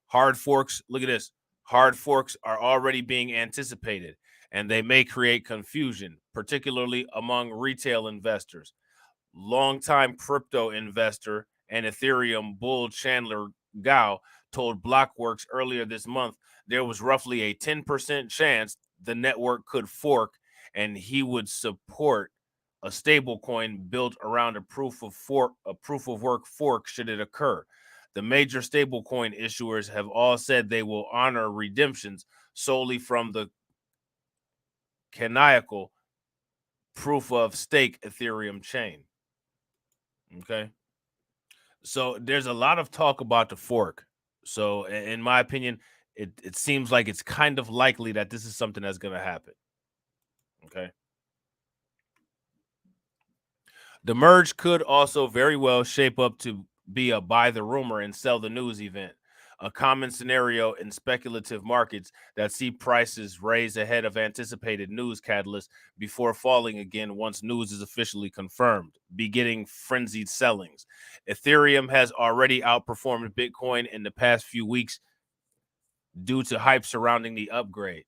Hard forks, look at this. Hard forks are already being anticipated, and they may create confusion, particularly among retail investors. Longtime crypto investor and Ethereum bull Chandler Gao told Blockworks earlier this month there was roughly a 10% chance the network could fork, and he would support a stablecoin built around a proof of work fork should it occur. The major stablecoin issuers have all said they will honor redemptions solely from the canonical proof of stake Ethereum chain. Okay. So there's a lot of talk about the fork. So in my opinion, it seems like it's kind of likely that this is something that's going to happen. Okay. The merge could also very well shape up to be a buy the rumor and sell the news event, a common scenario in speculative markets that see prices raise ahead of anticipated news catalysts before falling again once news is officially confirmed, beginning frenzied sellings. Ethereum has already outperformed Bitcoin in the past few weeks due to hype surrounding the upgrade.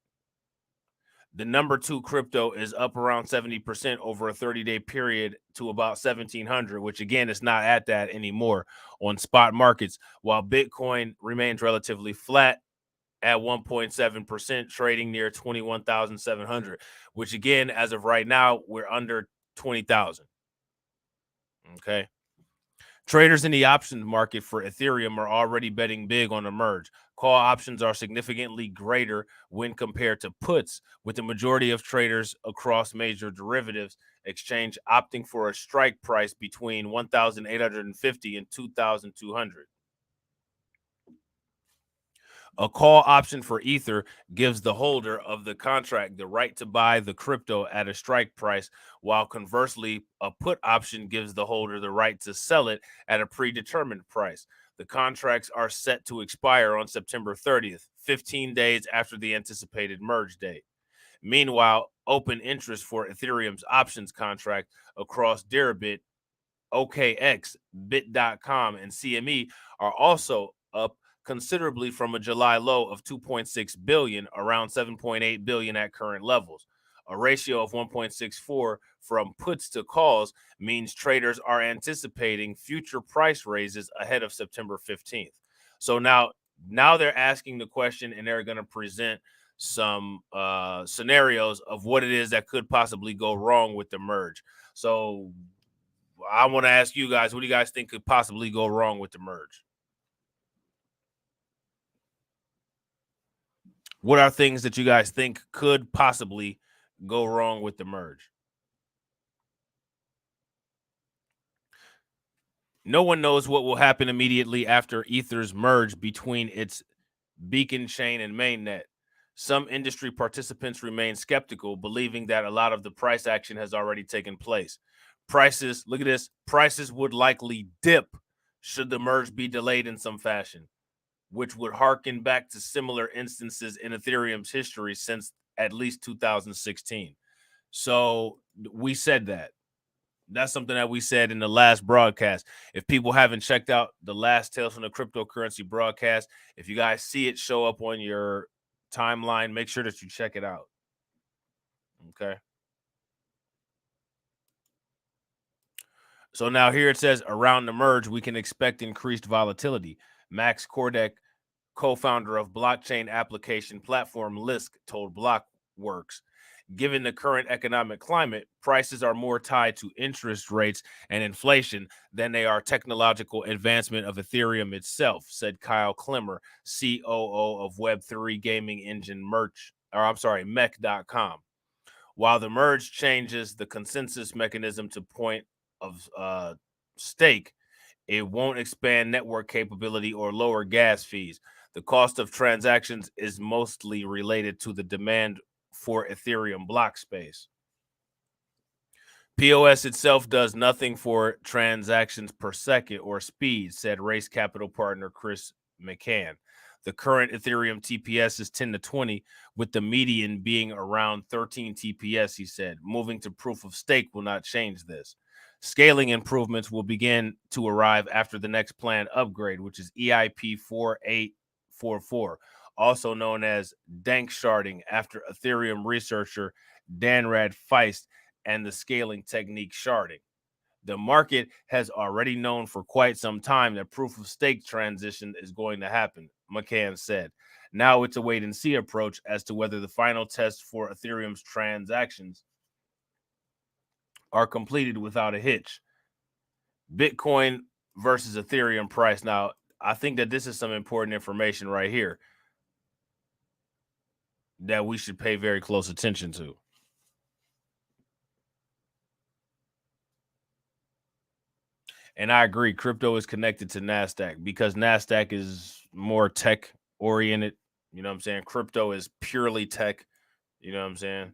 The number two crypto is up around 70% over a 30-day period to about 1700, which again is not at that anymore on spot markets, while Bitcoin remains relatively flat at 1.7%, trading near 21,700, which again, as of right now, we're under 20,000. Okay. Traders in the options market for Ethereum are already betting big on the merge. Call options are significantly greater when compared to puts, with the majority of traders across major derivatives exchange opting for a strike price between 1,850 and 2,200. A call option for Ether gives the holder of the contract the right to buy the crypto at a strike price, while conversely, a put option gives the holder the right to sell it at a predetermined price. The contracts are set to expire on September 30th, 15 days after the anticipated merge date. Meanwhile, open interest for Ethereum's options contract across Deribit, OKX, Bit.com, and CME are also up considerably from a July low of 2.6 billion, around 7.8 billion at current levels. A ratio of 1.64 from puts to calls means traders are anticipating future price raises ahead of September 15th. So now they're asking the question, and they're going to present some scenarios of what it is that could possibly go wrong with the merge. So I want to ask you guys, what do you guys think could possibly go wrong with the merge? What are things that you guys think could possibly go wrong with the merge? No one knows what will happen immediately after Ether's merge between its beacon chain and mainnet. Some industry participants remain skeptical, believing that a lot of the price action has already taken place. Prices, look at this, prices would likely dip should the merge be delayed in some fashion, which would harken back to similar instances in Ethereum's history since at least 2016. So we said that. That's something that we said in the last broadcast. If people haven't checked out the last Tales from the Cryptocurrency broadcast, if you guys see it show up on your timeline, make sure that you check it out. Okay. So now here it says around the merge, we can expect increased volatility. Max Kordek, co-founder of blockchain application platform Lisk, told Blockworks. Given the current economic climate, prices are more tied to interest rates and inflation than they are technological advancement of Ethereum itself, said Kyle Klemmer, COO of Web3 gaming engine Mech.com. While the merge changes the consensus mechanism to point of stake, it won't expand network capability or lower gas fees. The cost of transactions is mostly related to the demand for Ethereum block space. POS itself does nothing for transactions per second or speed, said Race Capital partner Chris McCann. The current Ethereum TPS is 10 to 20, with the median being around 13 TPS, he said. Moving to proof of stake will not change this. Scaling improvements will begin to arrive after the next planned upgrade, which is EIP 4844, also known as dank sharding, after Ethereum researcher Danrad Feist and the scaling technique sharding. The market has already known for quite some time that proof of stake transition is going to happen, McCann said. Now it's a wait and see approach as to whether the final tests for Ethereum's transactions are completed without a hitch. Bitcoin versus Ethereum price. Now, I think that this is some important information right here that we should pay very close attention to. And I agree, crypto is connected to NASDAQ because NASDAQ is more tech oriented. You know what I'm saying? Crypto is purely tech. You know what I'm saying?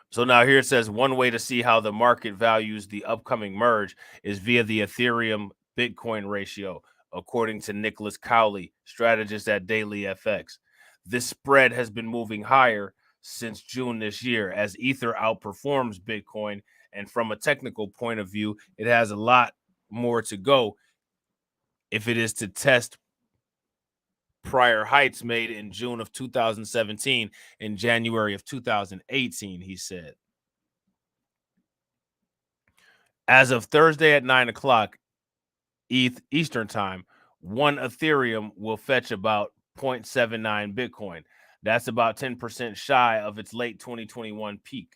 So now here it says one way to see how the market values the upcoming merge is via the Ethereum Bitcoin ratio, according to Nicholas Cowley, strategist at Daily FX. This spread has been moving higher since June this year as Ether outperforms Bitcoin. And from a technical point of view, it has a lot more to go if it is to test prior heights made in June of 2017 and January of 2018, he said. As of Thursday at 9 o'clock Eastern time, one Ethereum will fetch about 0.79 Bitcoin. That's about 10% shy of its late 2021 peak.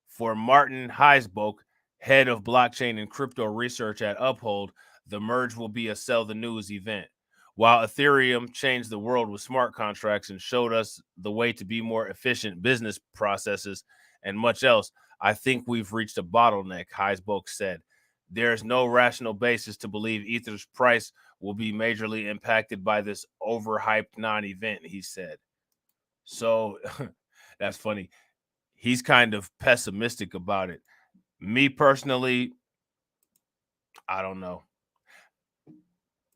For Martin Heisboek, head of blockchain and crypto research at Uphold, the merge will be a sell the news event. While Ethereum changed the world with smart contracts and showed us the way to be more efficient business processes and much else, I think we've reached a bottleneck, Heisboek said. There's no rational basis to believe Ether's price will be majorly impacted by this overhyped non-event, he said. So that's funny. He's kind of pessimistic about it. Me personally, I don't know.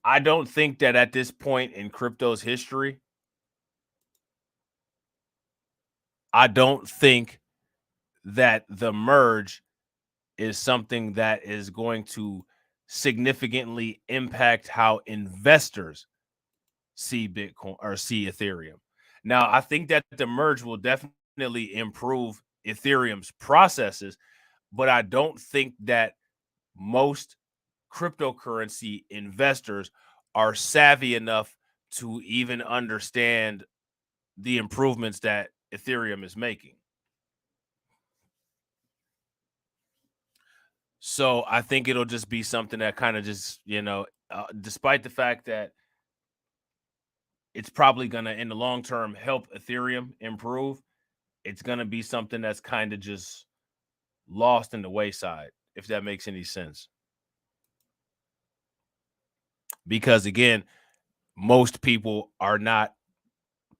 I don't think that at this point in crypto's history, I don't think that the merge is something that is going to significantly impact how investors see Bitcoin or see Ethereum. Now, I think that the merge will definitely improve Ethereum's processes, but I don't think that most cryptocurrency investors are savvy enough to even understand the improvements that Ethereum is making. So I think it'll just be something that kind of just, despite the fact that it's probably going to, in the long term, help Ethereum improve, it's going to be something that's kind of just lost in the wayside, if that makes any sense. Because again, most people are not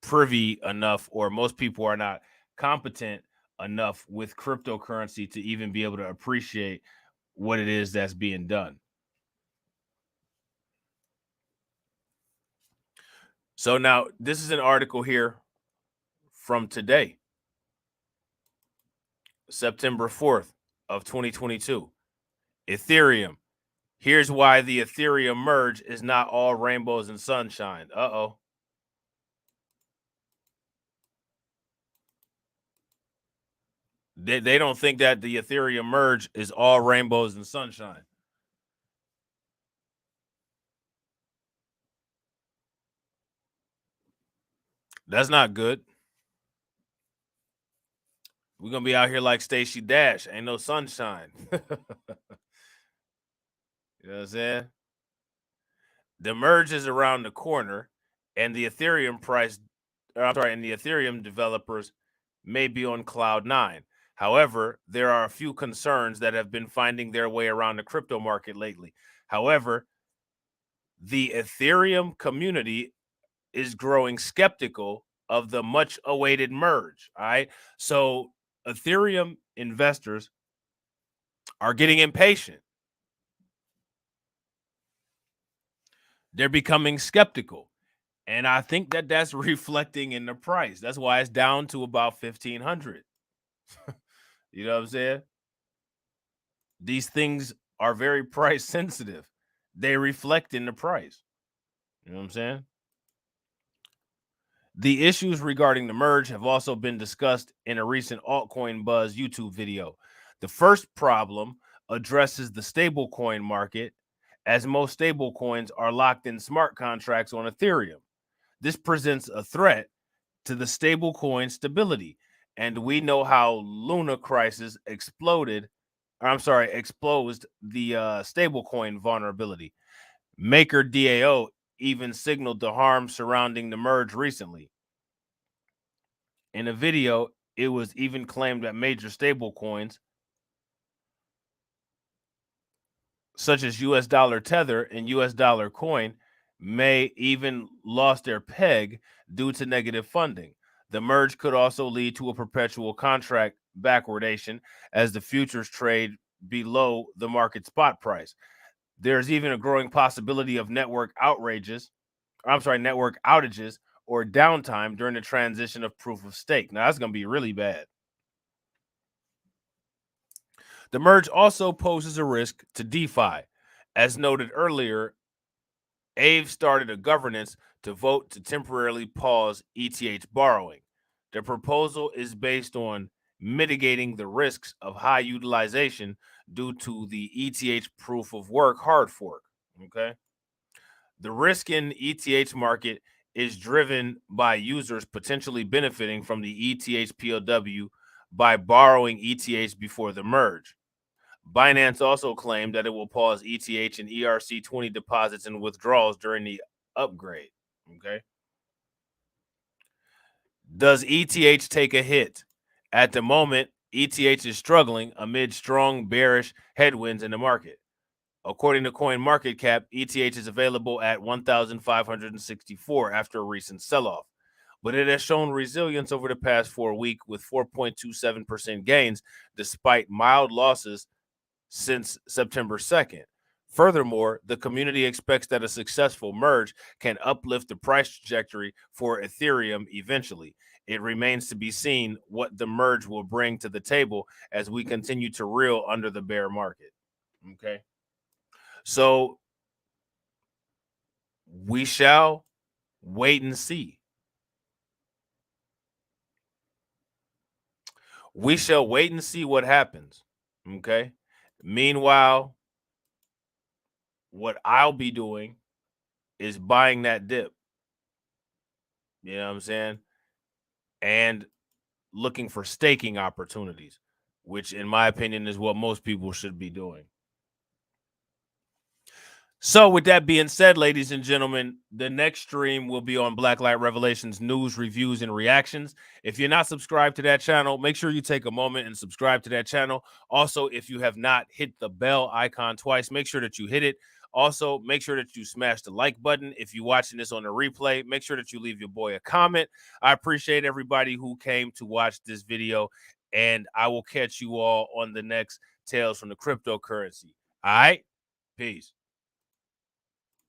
privy enough, or most people are not competent enough with cryptocurrency to even be able to appreciate what it is that's being done. So now this is an article here from today. September 4th of 2022. Ethereum. Here's why the Ethereum merge is not all rainbows and sunshine. Uh-oh. They don't think that the Ethereum merge is all rainbows and sunshine. That's not good. We're gonna be out here like Stacey Dash. Ain't no sunshine. You know what I'm saying? The merge is around the corner, and the Ethereum price, and the Ethereum developers may be on cloud nine. However, there are a few concerns that have been finding their way around the crypto market lately. However, the Ethereum community is growing skeptical of the much awaited merge. All right. So Ethereum investors are getting impatient. They're becoming skeptical. And I think that that's reflecting in the price. That's why it's down to about 1,500. You know what I'm saying? These things are very price sensitive. They reflect in the price. You know what I'm saying? The issues regarding the merge have also been discussed in a recent Altcoin Buzz YouTube video. The first problem addresses the stablecoin market, as most stablecoins are locked in smart contracts on Ethereum. This presents a threat to the stablecoin stability, and we know how Luna crisis exposed the stablecoin vulnerability. Maker DAO even signaled the harm surrounding the merge recently. In a video, it was even claimed that major stablecoins, such as US dollar Tether and US dollar coin, may even lost their peg due to negative funding. The merge could also lead to a perpetual contract backwardation as the futures trade below the market spot price. There's even a growing possibility of network outages or downtime during the transition of proof of stake. Now that's going to be really bad. The merge also poses a risk to DeFi. As noted earlier, Aave started a governance to vote to temporarily pause ETH borrowing. The proposal is based on mitigating the risks of high utilization due to the ETH proof of work hard fork. Okay. The risk in ETH market is driven by users potentially benefiting from the ETH POW by borrowing ETH before the merge. Binance also claimed that it will pause ETH and ERC20 deposits and withdrawals during the upgrade. Okay. Does ETH take a hit? At the moment, ETH is struggling amid strong bearish headwinds in the market. According to CoinMarketCap, ETH is available at 1,564 after a recent sell-off, but it has shown resilience over the past 4 weeks with 4.27% gains despite mild losses since September 2nd. Furthermore, the community expects that a successful merge can uplift the price trajectory for Ethereum eventually. It remains to be seen what the merge will bring to the table as we continue to reel under the bear market. Okay. So we shall wait and see. We shall wait and see what happens. Okay. Meanwhile, what I'll be doing is buying that dip. You know what I'm saying? And looking for staking opportunities, which in my opinion is what most people should be doing. So with that being said, ladies and gentlemen, the next stream will be on Blacklight Revelations news, reviews, and reactions. If you're not subscribed to that channel, make sure you take a moment and subscribe to that channel. Also, if you have not hit the bell icon twice, make sure that you hit it. Also, make sure that you smash the like button. If you're watching this on the replay, make sure that you leave your boy a comment. I appreciate everybody who came to watch this video, and I will catch you all on the next Tales from the Cryptocurrency. All right? Peace.